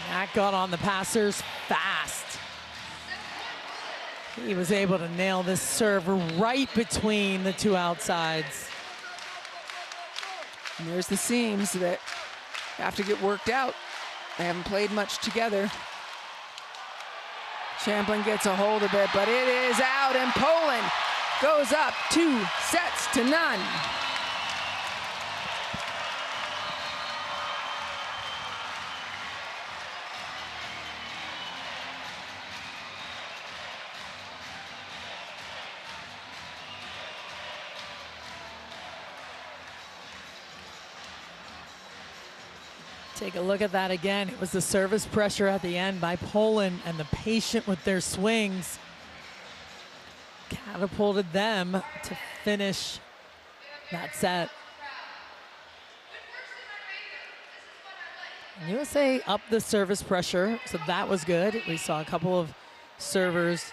That got on the passers fast. He was able to nail this serve right between the two outsides. And there's the seams that have to get worked out. They haven't played much together. Champlin gets a hold of it, but it is out, and Poland goes up 2-0. Take a look at that again. It was the service pressure at the end by Poland and the patient with their swings catapulted them to finish that set. And USA upped the service pressure, so that was good. We saw a couple of servers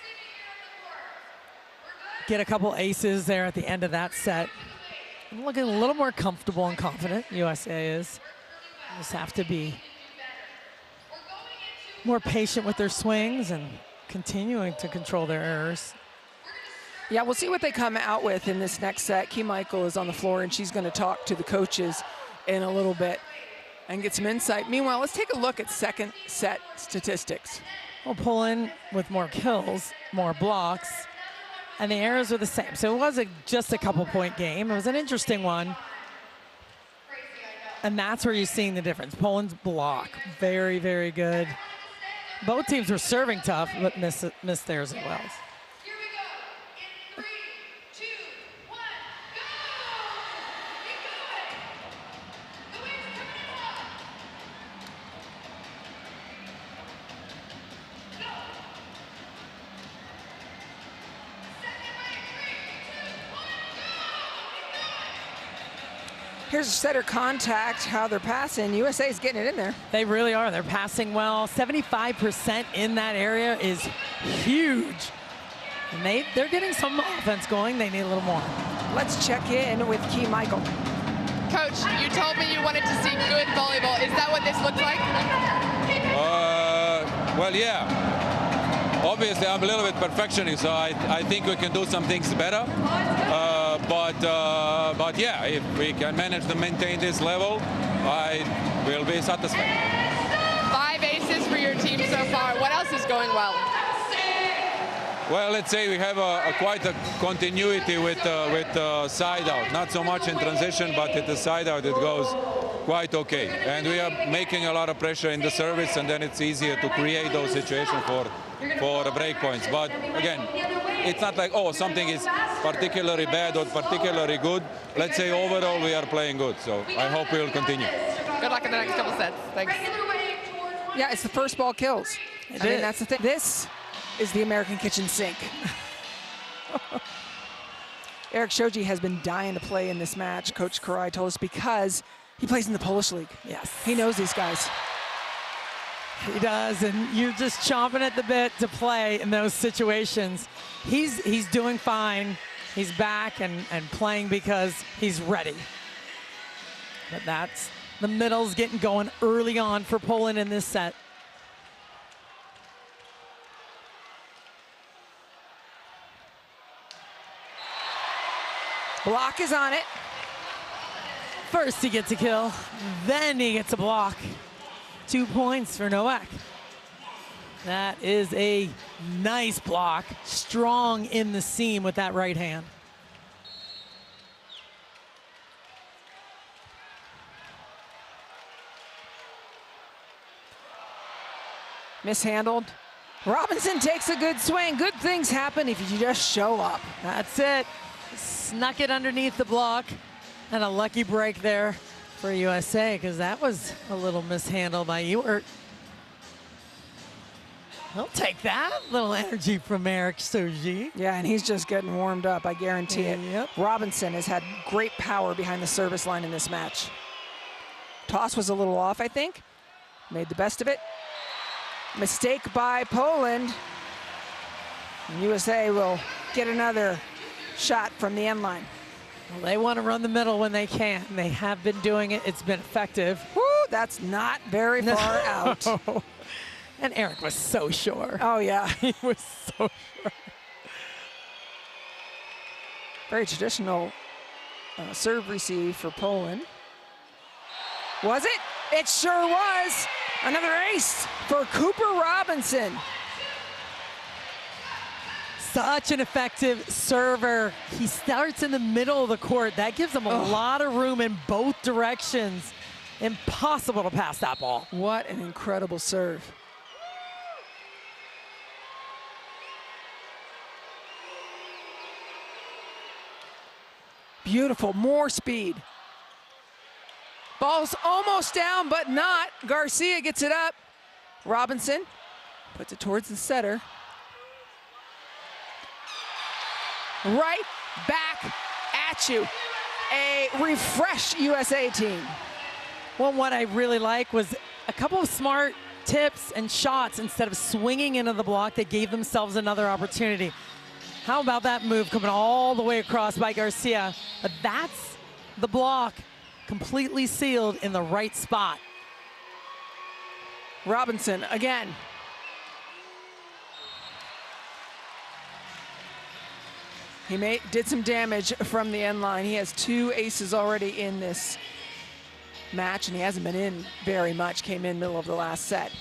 get a couple aces there at the end of that set. I'm looking a little more comfortable and confident, USA is. Just have to be more patient with their swings and continuing to control their errors. Yeah, we'll see what they come out with in this next set. Key Michael is on the floor, and she's going to talk to the coaches in a little bit and get some insight. Meanwhile, let's take a look at second set statistics. Well, Poland with more kills, more blocks, and the errors were the same. So it wasn't just a couple-point game. It was an interesting one. And that's where you're seeing the difference. Poland's block, very, very good. Both teams were serving tough, but missed theirs as well. Here we go. In 3, 2, 1, go! Keep going. The wind's coming in hot. Go. Second leg. 3, 2, 1, go! Keep going. Here's setter contact, how they're passing. USA is getting it in there. They really are. They're passing well. 75% in that area is huge. And they're getting some offense going. They need a little more. Let's check in with Key Michael. Coach, you told me you wanted to see good volleyball. Is that what this looks like? Well, yeah. Obviously, I'm a little bit perfectionist, so I think we can do some things better. But yeah, if we can manage to maintain this level, I will be satisfied. 5 aces for your team so far. What else is going well? Well, let's say we have quite a continuity with side out. Not so much in transition, but at the side out it goes quite okay. And we are making a lot of pressure in the service, and then it's easier to create those situations for break points. But again, it's not like, oh, something is particularly bad or particularly good. Let's say overall we are playing good. So I hope we will continue. Good luck in the next couple sets. Thanks. Yeah, it's the first ball kills. I mean, that's the thing. This is the American kitchen sink. Eric Shoji has been dying to play in this match, Coach Karai told us, because he plays in the Polish league. Yes. He knows these guys. He does, and you're just chomping at the bit to play in those situations. He's doing fine. He's back and playing because he's ready. But that's the middle's getting going early on for Poland in this set. Block is on it. First he gets a kill, then he gets a block. 2 points for Nowak. That is a nice block, strong in the seam with that right hand. Mishandled. Robinson takes a good swing. Good things happen if you just show up. That's it. Snuck it underneath the block, and a lucky break there for USA, because that was a little mishandled by Ewert. He'll take that little energy from Eric Shoji. Yeah, and he's just getting warmed up, I guarantee it. Yep. Robinson has had great power behind the service line in this match. Toss was a little off, I think. Made the best of it. Mistake by Poland. And USA will get another shot from the end line. Well, they want to run the middle when they can. They have been doing it. It's been effective. Woo, that's not very far out. And Eric was so sure. Oh, yeah. He was so sure. Very traditional serve receive for Poland. Was it? It sure was. Another ace for Cooper Robinson. Such an effective server. He starts in the middle of the court. That gives him a lot of room in both directions. Impossible to pass that ball. What an incredible serve. Beautiful, more speed. Ball's almost down, but not. Garcia gets it up. Robinson puts it towards the setter. Right back at you. A refreshed USA team. Well, what I really like was a couple of smart tips and shots. Instead of swinging into the block, they gave themselves another opportunity. How about that move coming all the way across by Garcia? But that's the block, completely sealed in the right spot. Robinson again. He did some damage from the end line. He has 2 aces already in this match, and he hasn't been in very much. Came in middle of the last set.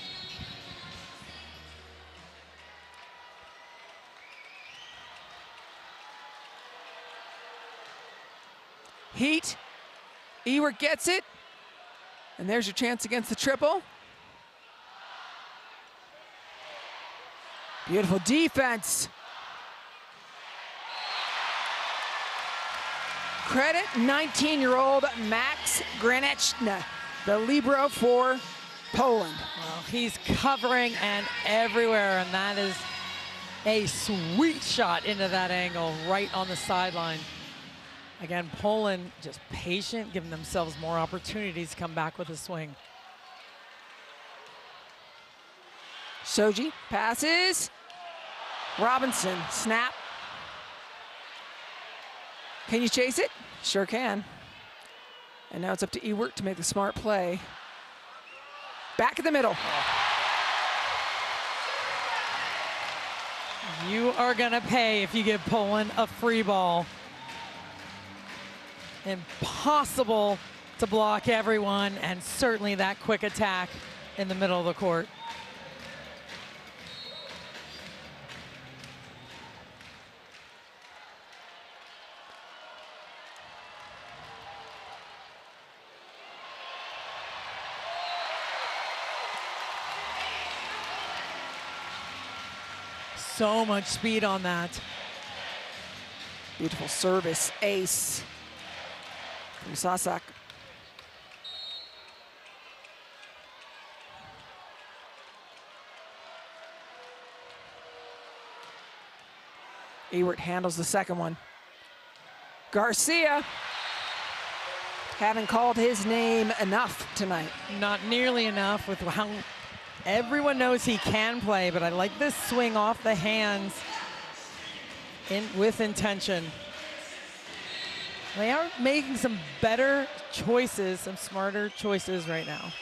Heat. Ewert gets it. And there's your chance against the triple. Beautiful defense. Credit 19-year-old Max Graniczny, the libero for Poland. Well, he's covering and everywhere, and that is a sweet shot into that angle right on the sideline. Again, Poland just patient, giving themselves more opportunities to come back with a swing. Shoji passes. Robinson, snap. Can you chase it? Sure can. And now it's up to Ewert to make the smart play. Back in the middle. You are gonna pay if you give Poland a free ball. Impossible to block everyone, and certainly that quick attack in the middle of the court. So much speed on that. Beautiful service ace from Sasak. Ewert handles the second one. Garcia haven't called his name enough tonight. Not nearly enough with how everyone knows he can play, but I like this swing off the hands with intention. They are making some better choices, some smarter choices right now.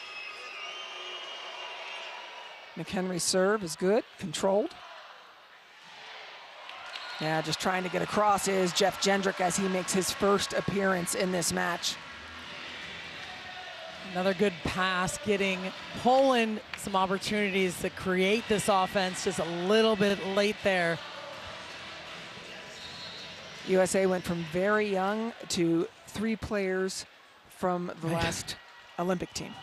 McHenry's serve is good, controlled. Yeah, just trying to get across is Jeff Jendrick as he makes his first appearance in this match. Another good pass, getting Poland some opportunities to create this offense, just a little bit late there. USA went from very young to 3 players from the last Olympic team.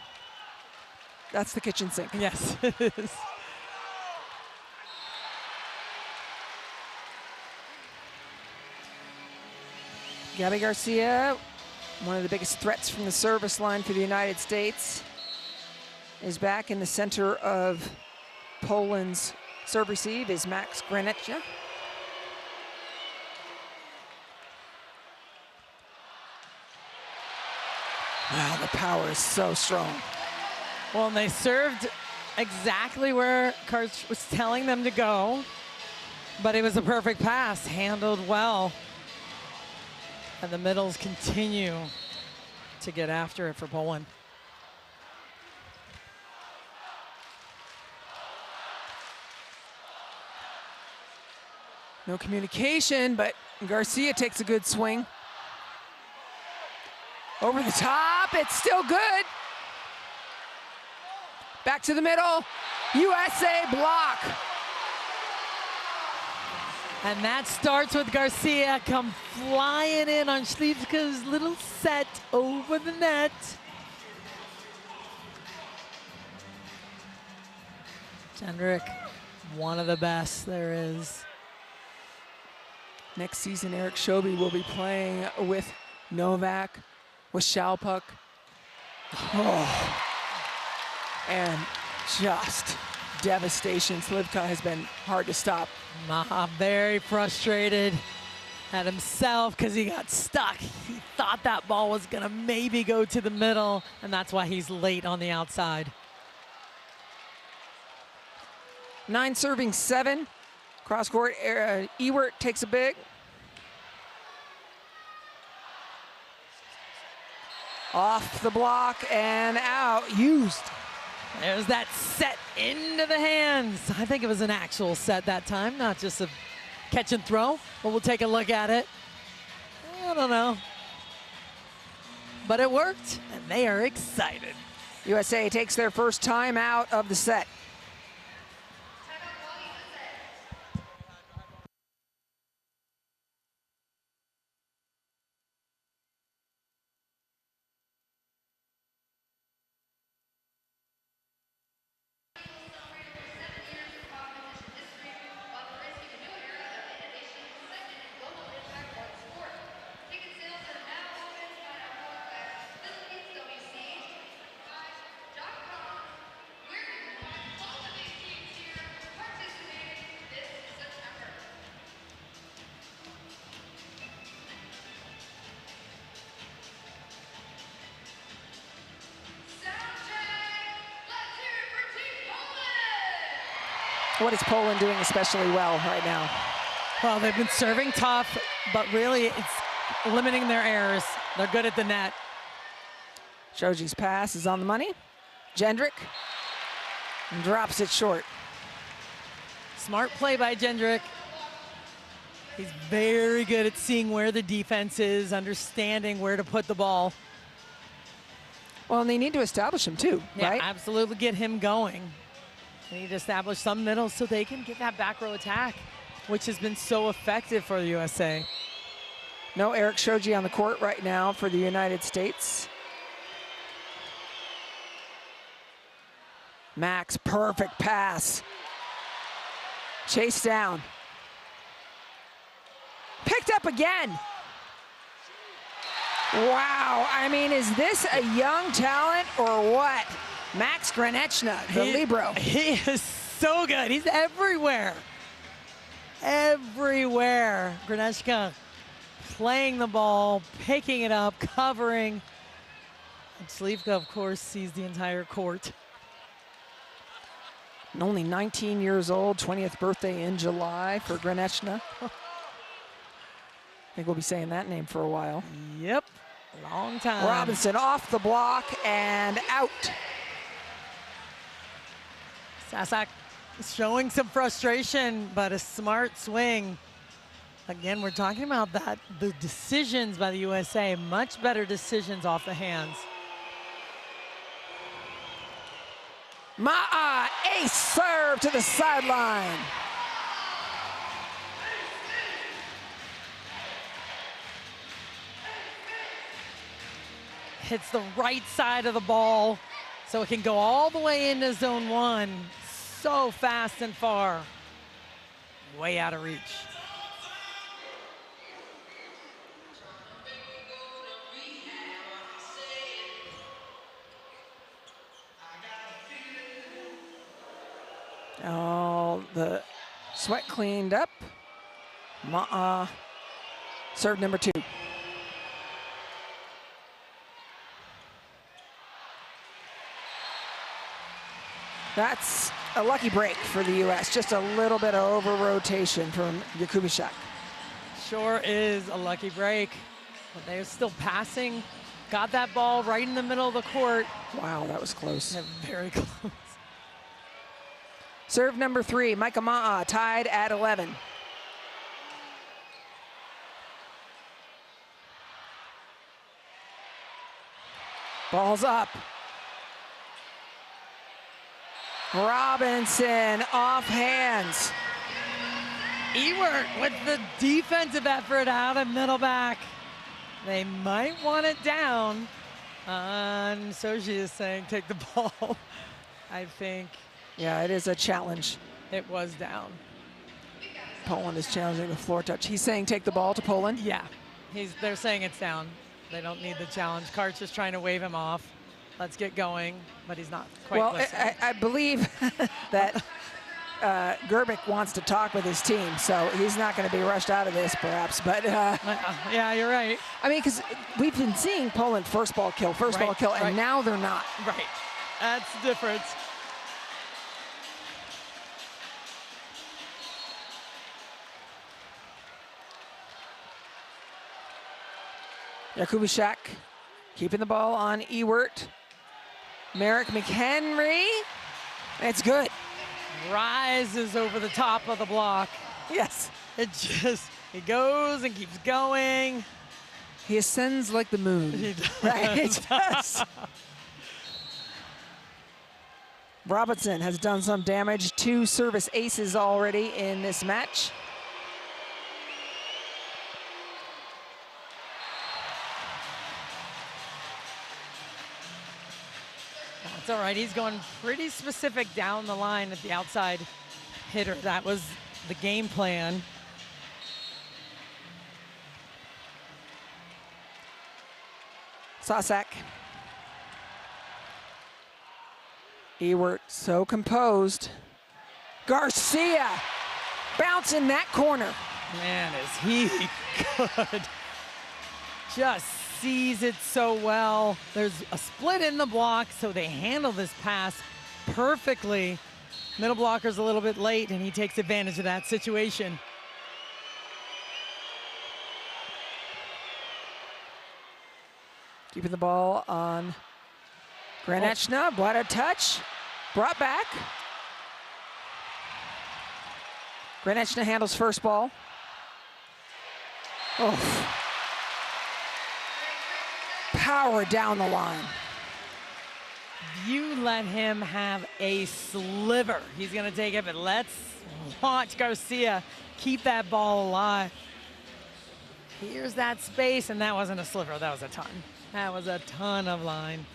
That's the kitchen sink. Yes, it is. Gabby Garcia, one of the biggest threats from the service line for the United States, is back in the center of Poland's serve receive is Max Granicja. Wow, the power is so strong. Well, and they served exactly where Coach was telling them to go, but it was a perfect pass, handled well. And the middles continue to get after it for Poland. No communication, but Garcia takes a good swing. Over the top, it's still good. Back to the middle, USA block. And that starts with Garcia come flying in on Śliwska's little set over the net. Jendrick, one of the best there is. Next season, Eric Shobi will be playing with Novak, with Shalpuk. Oh. And just devastation. Śliwka has been hard to stop. Very frustrated at himself because he got stuck. He thought that ball was gonna maybe go to the middle, and that's why he's late on the outside. 9 serving 7. Cross court, Ewert takes a big. Off the block and out, used. There's that set into the hands. I think it was an actual set that time, not just a catch and throw, but we'll take a look at it. I don't know. But it worked, and they are excited. USA takes their first time out of the set. What is Poland doing especially well right now? Well, they've been serving tough, but really it's limiting their errors. They're good at the net. Shoji's pass is on the money. Jendrick drops it short. Smart play by Jendrick. He's very good at seeing where the defense is, understanding where to put the ball. Well, and they need to establish him too, Yeah, right? absolutely get him going. They need to establish some middle so they can get that back row attack, which has been so effective for the USA. No Eric Shoji on the court right now for the United States. Max, perfect pass. Chase down. Picked up again. Wow, I mean, is this a young talent or what? Max Granechna, the libero. He is so good. He's everywhere. Everywhere. Granechna playing the ball, picking it up, covering. And Slivka, of course, sees the entire court. And only 19 years old, 20th birthday in July for Granechna. I think we'll be saying that name for a while. Yep, long time. Robinson off the block and out. Sasak showing some frustration, but a smart swing. Again, we're talking about that, the decisions by the USA, much better decisions off the hands. Ma'a, ace serve to the sideline. Hits the right side of the ball so it can go all the way into zone one. So fast and far. Way out of reach. Oh, the sweat cleaned up. Ma'a, serve number 2. That's a lucky break for the U.S. Just a little bit of over-rotation from Jakubczak. Sure is a lucky break, but they're still passing. Got that ball right in the middle of the court. Wow, that was close. Yeah, very close. Serve number 3, Micah Ma'a, tied at 11. Ball's up. Robinson off hands. Ewert with the defensive effort out of middle back. They might want it down. And Soji is saying take the ball. I think Yeah, it is a challenge. it was down. Poland is challenging the floor touch. He's saying take the ball to Poland. Yeah, they're saying it's down. They don't need the challenge. Karch is trying to wave him off. Let's get going, but he's not quite Well, listening. I believe that Gerbic wants to talk with his team, so he's not going to be rushed out of this, perhaps. But yeah, you're right. I mean, because we've been seeing Poland first ball kill, and now they're not. Right, that's the difference. Jakubczak keeping the ball on Ewert. Merrick McHenry. It's good. Rises over the top of the block. Yes. He goes and keeps going. He ascends like the moon. He does. Right? He does. Robinson has done some damage. 2 service aces already in this match. It's all right. He's going pretty specific down the line at the outside hitter. That was the game plan. Sasak. Ewert so composed. Garcia bouncing that corner. Man, is he good. Just sees it so well. There's a split in the block, so they handle this pass perfectly. Middle blocker's a little bit late, and he takes advantage of that situation. Keeping the ball on Granechna. What a touch. Brought back. Granechna handles first ball. Oh. Power down the line. You let him have a sliver. He's going to take it, but let's watch Garcia keep that ball alive. Here's that space, and that wasn't a sliver. That was a ton. That was a ton of line.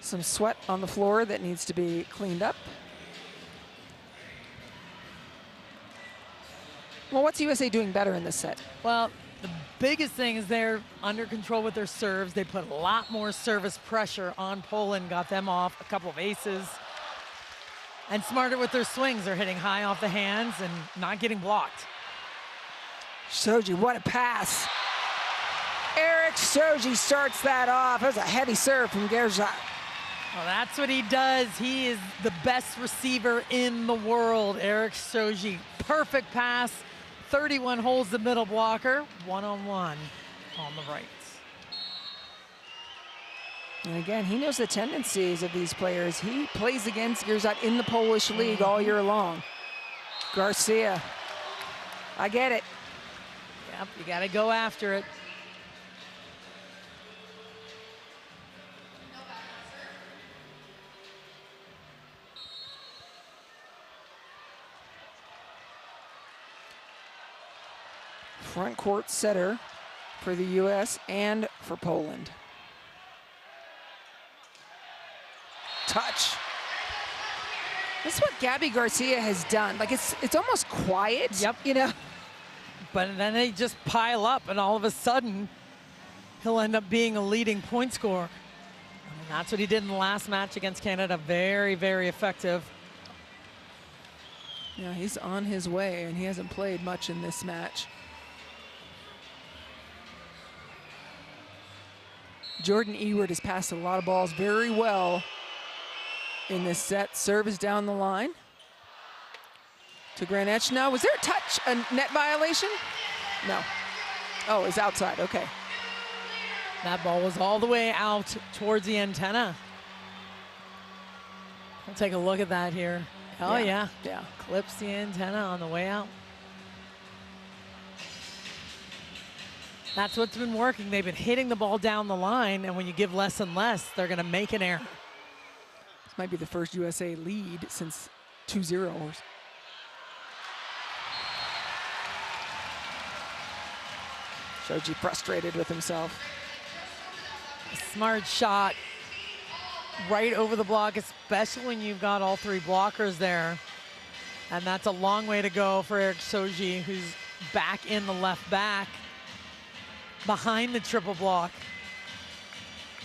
Some sweat on the floor that needs to be cleaned up. Well, what's USA doing better in this set? Well, the biggest thing is they're under control with their serves. They put a lot more service pressure on Poland, got them off a couple of aces. And smarter with their swings. They're hitting high off the hands and not getting blocked. Shoji, what a pass. Eric Shoji starts that off. That was a heavy serve from Gerjat. Well, that's what he does. He is the best receiver in the world, Eric Shoji. Perfect pass. 31 holds the middle blocker. One-on-one on the right. And again, he knows the tendencies of these players. He plays against Gerjat in the Polish league all year long. Garcia, I get it. Yep, you got to go after it. Front court setter for the U.S. and for Poland. Touch. This is what Gabby Garcia has done. Like it's almost quiet. Yep. You know. But then they just pile up, and all of a sudden, he'll end up being a leading point scorer. I mean, that's what he did in the last match against Canada. Very, very effective. Yeah, he's on his way, and he hasn't played much in this match. Jordan Ewart has passed a lot of balls very well in this set. Serve is down the line to Granechna. Was there a touch, a net violation? No. Oh, it's outside, okay. That ball was all the way out towards the antenna. We'll take a look at that here. Oh yeah. Yeah. Clips the antenna on the way out. That's what's been working. They've been hitting the ball down the line, and when you give less and less, they're gonna make an error. This might be the first USA lead since 2-0. Shoji frustrated with himself. Smart shot right over the block, especially when you've got all three blockers there. And that's a long way to go for Eric Shoji, who's back in the left back behind the triple block.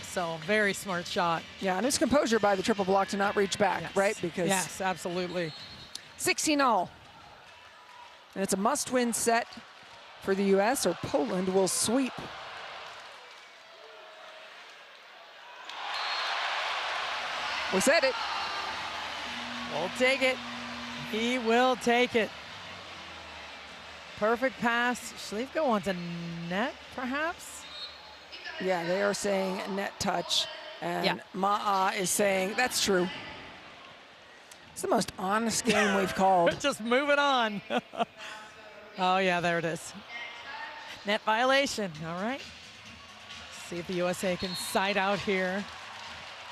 So very smart shot. Yeah, and his composure by the triple block to not reach back, Yes. right? Because yes, absolutely. 16-all. And it's a must-win set for the U.S. or Poland will sweep. We said it. We'll take it. He will take it. Perfect pass. Schlifka wants a net, perhaps? Yeah, they are saying net touch. And Yeah. Ma'a is saying that's true. It's the most honest game we've called. Just moving on. Oh, yeah, there it is. Net violation. All right. See if the USA can side out here.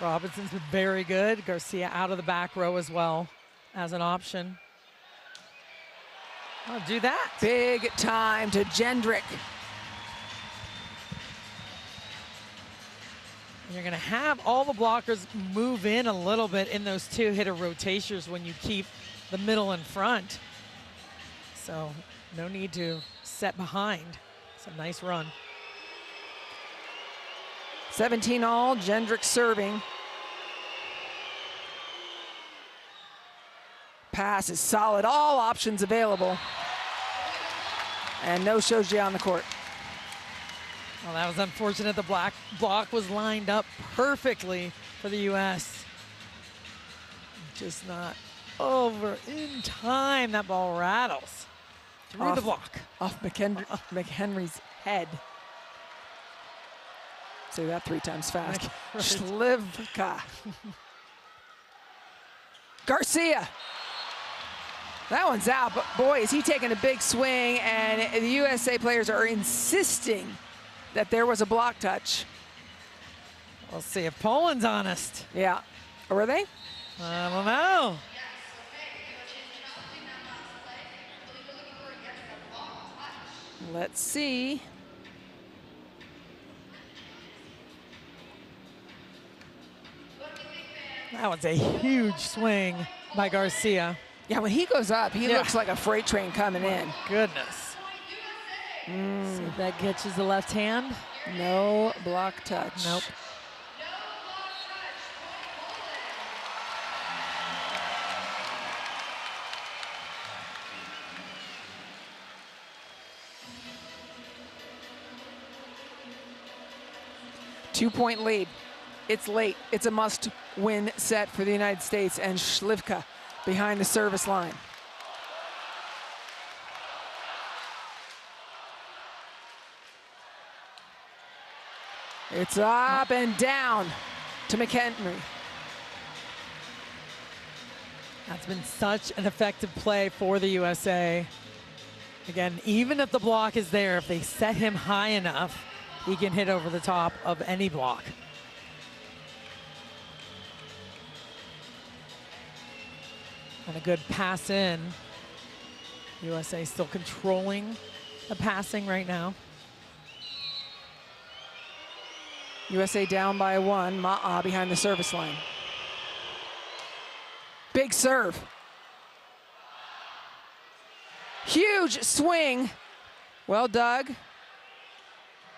Robinson's been very good. Garcia out of the back row as well as an option. I'll do that. Big time to Jendrik. You're going to have all the blockers move in a little bit in those two-hitter rotations when you keep the middle in front. So no need to set behind. It's a nice run. 17-all, Jendrik serving. Pass is solid, all options available. And no Shoji on the court. Well, that was unfortunate. The black block was lined up perfectly for the U.S. Just not over in time. That ball rattles through the block. Off McHenry's head. Say that 3 times fast. Schlivka. Garcia. That one's out, but boy, is he taking a big swing, and the USA players are insisting that there was a block touch. We'll see if Poland's honest. Yeah. Or were they? I don't know. Let's see. That was a huge swing by Garcia. Yeah, when he goes up, he Yeah. looks like a freight train coming in. Goodness. See if that catches the left hand. No block touch. Nope. 2-point lead. It's late. It's a must-win set for the United States, and Śliwka behind the service line. It's up and down to McHenry. That's been such an effective play for the USA. Again, even if the block is there, if they set him high enough, he can hit over the top of any block. And a good pass in. USA still controlling the passing right now. USA down by 1. Ma'a behind the service line. Big serve. Huge swing. Well dug.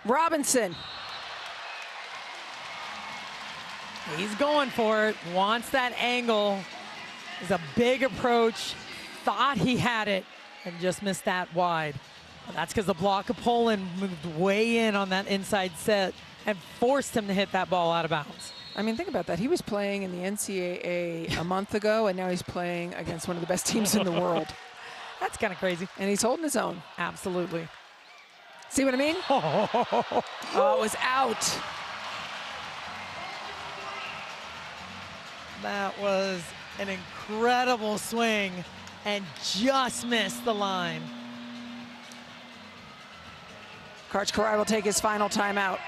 Robinson. He's going for it, wants that angle. It's a big approach, thought he had it, and just missed that wide. But that's because the block of Poland moved way in on that inside set and forced him to hit that ball out of bounds. I mean, think about that. He was playing in the NCAA a month ago, and now he's playing against one of the best teams in the world. That's kind of crazy. And he's holding his own. Absolutely. See what I mean? Oh, it was out. That was an incredible swing and just missed the line. Karch Karai will take his final timeout.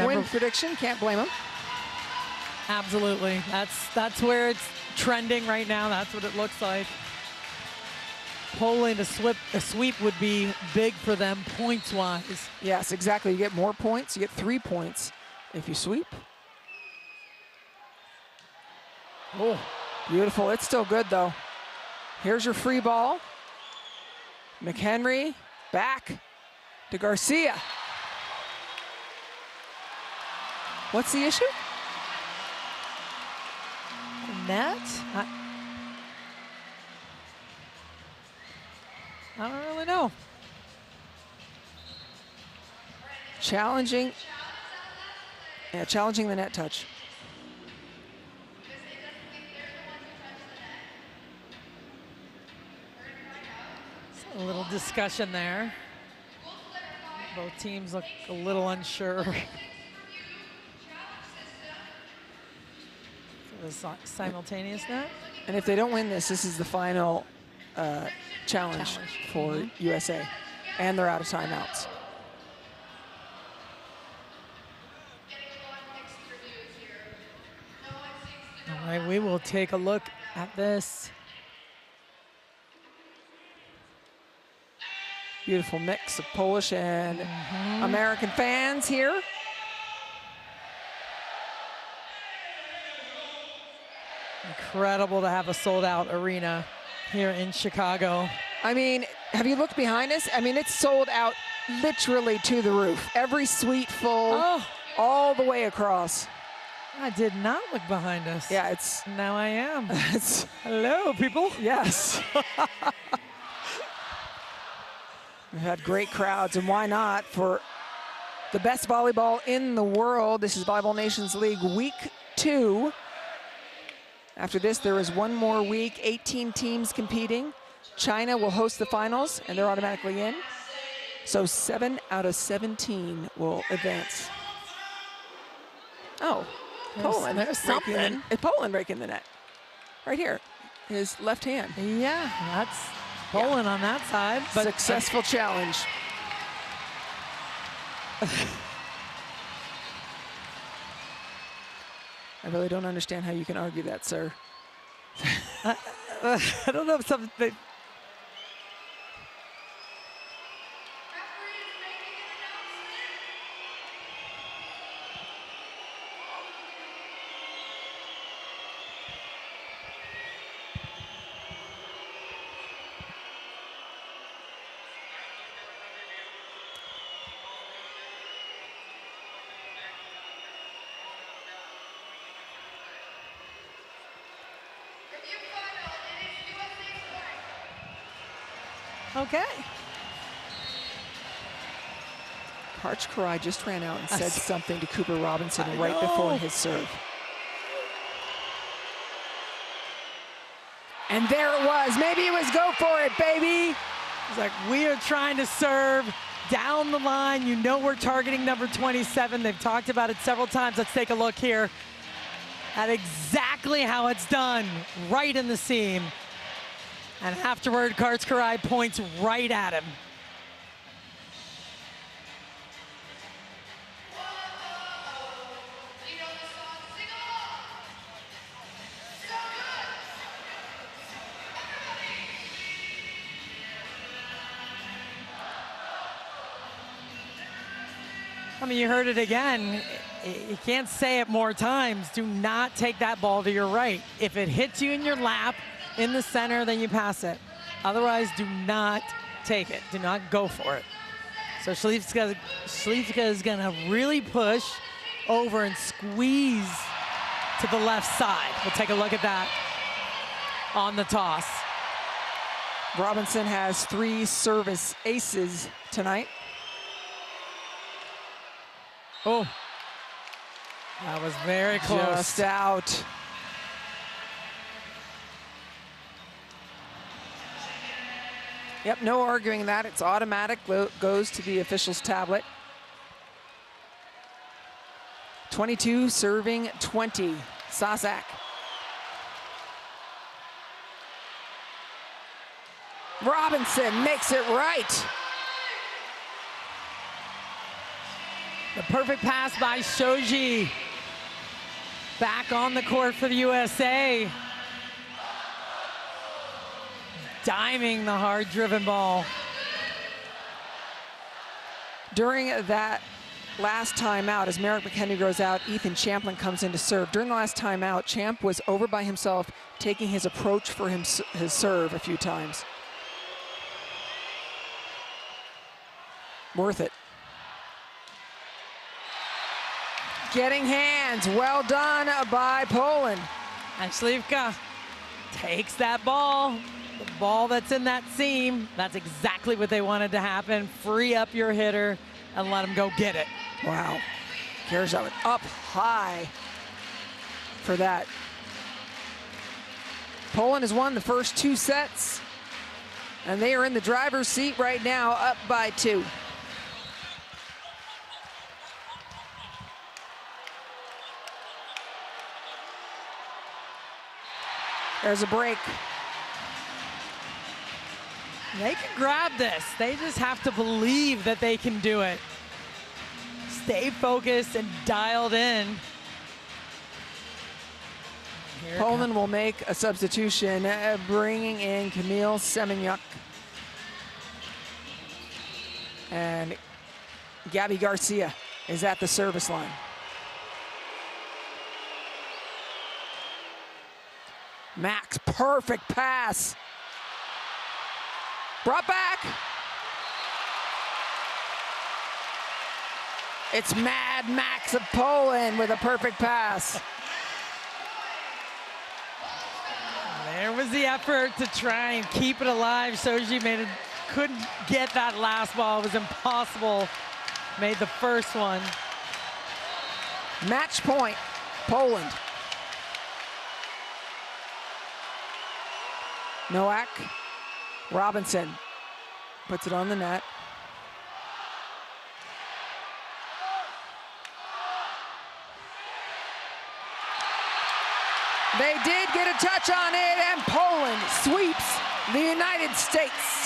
Win prediction, can't blame him. Absolutely. That's where it's trending right now. That's what it looks like. Poland, a sweep would be big for them points-wise. Yes, exactly. You get more points. You get 3 points if you sweep. Oh, beautiful. It's still good, though. Here's your free ball. McHenry back to Garcia. What's the issue? Net? I don't really know. Challenging the net touch. A little discussion there. Both teams look a little unsure. The simultaneous net. And if they don't win this, this is the final challenge for USA. And they're out of timeouts. All right, we will take a look at this. Beautiful mix of Polish and American fans here. Incredible to have a sold-out arena here in Chicago. I mean, have you looked behind us? I mean, it's sold out literally to the roof. Every suite full, all the way across. I did not look behind us. Yeah, it's... Now I am. It's, hello, people. yes. We've had great crowds, and why not? For the best volleyball in the world, this is Volleyball Nations League Week 2. After this, there is one more week, 18 teams competing. China will host the finals, and they're automatically in. So 7 out of 17 will advance. Oh, Poland. there's breaking the- something. Poland breaking the net. Right here. His left hand. Yeah, that's Poland on that side. But Successful challenge. I really don't understand how you can argue that, sir. I don't know if something. Referee is making an announcement. Review final. It is USA's point. Okay. Karch Karai just ran out and said something to Cooper Robinson I right before know. his serve. And there it was. Maybe it was go for it, baby. It's like, we are trying to serve down the line. You know we're targeting number 27. They've talked about it several times. Let's take a look here at exactly how it's done, right in the seam. And afterward, Karch Karai points right at him. You know the song, sing along. So good. I mean, you heard it again. You can't say it more times. Do not take that ball to your right. If it hits you in your lap in the center, then you pass it. Otherwise, do not take it. Do not go for it. So Śliwka is going to really push over and squeeze to the left side. We'll take a look at that on the toss. Robinson has 3 service aces tonight. Oh, that was very close. Just out. Yep, no arguing that. It's automatic, goes to the official's tablet. 22 serving 20. Sasak. Robinson makes it right. The perfect pass by Shoji. Back on the court for the USA. Diming the hard-driven ball. During that last timeout, as Merrick McHenry goes out, Ethan Champlin comes in to serve. During the last timeout, Champ was over by himself, taking his approach for his serve a few times. Worth it. Getting hands, well done by Poland. And Śliwka takes that ball, the ball that's in that seam. That's exactly what they wanted to happen. Free up your hitter and let him go get it. Wow. Karajawa up high for that. Poland has won the first 2 sets, and they are in the driver's seat right now, up by 2. There's a break. They can grab this. They just have to believe that they can do it. Stay focused and dialed in. Here it Poland will make a substitution, bringing in Kamil Semeniuk. And Gabby Garcia is at the service line. Max, perfect pass. Brought back. It's Mad Max of Poland with a perfect pass. There was the effort to try and keep it alive. Shoji couldn't get that last ball. It was impossible. Made the first one. Match point, Poland. Nowak, Robinson puts it on the net. They did get a touch on it, and Poland sweeps the United States.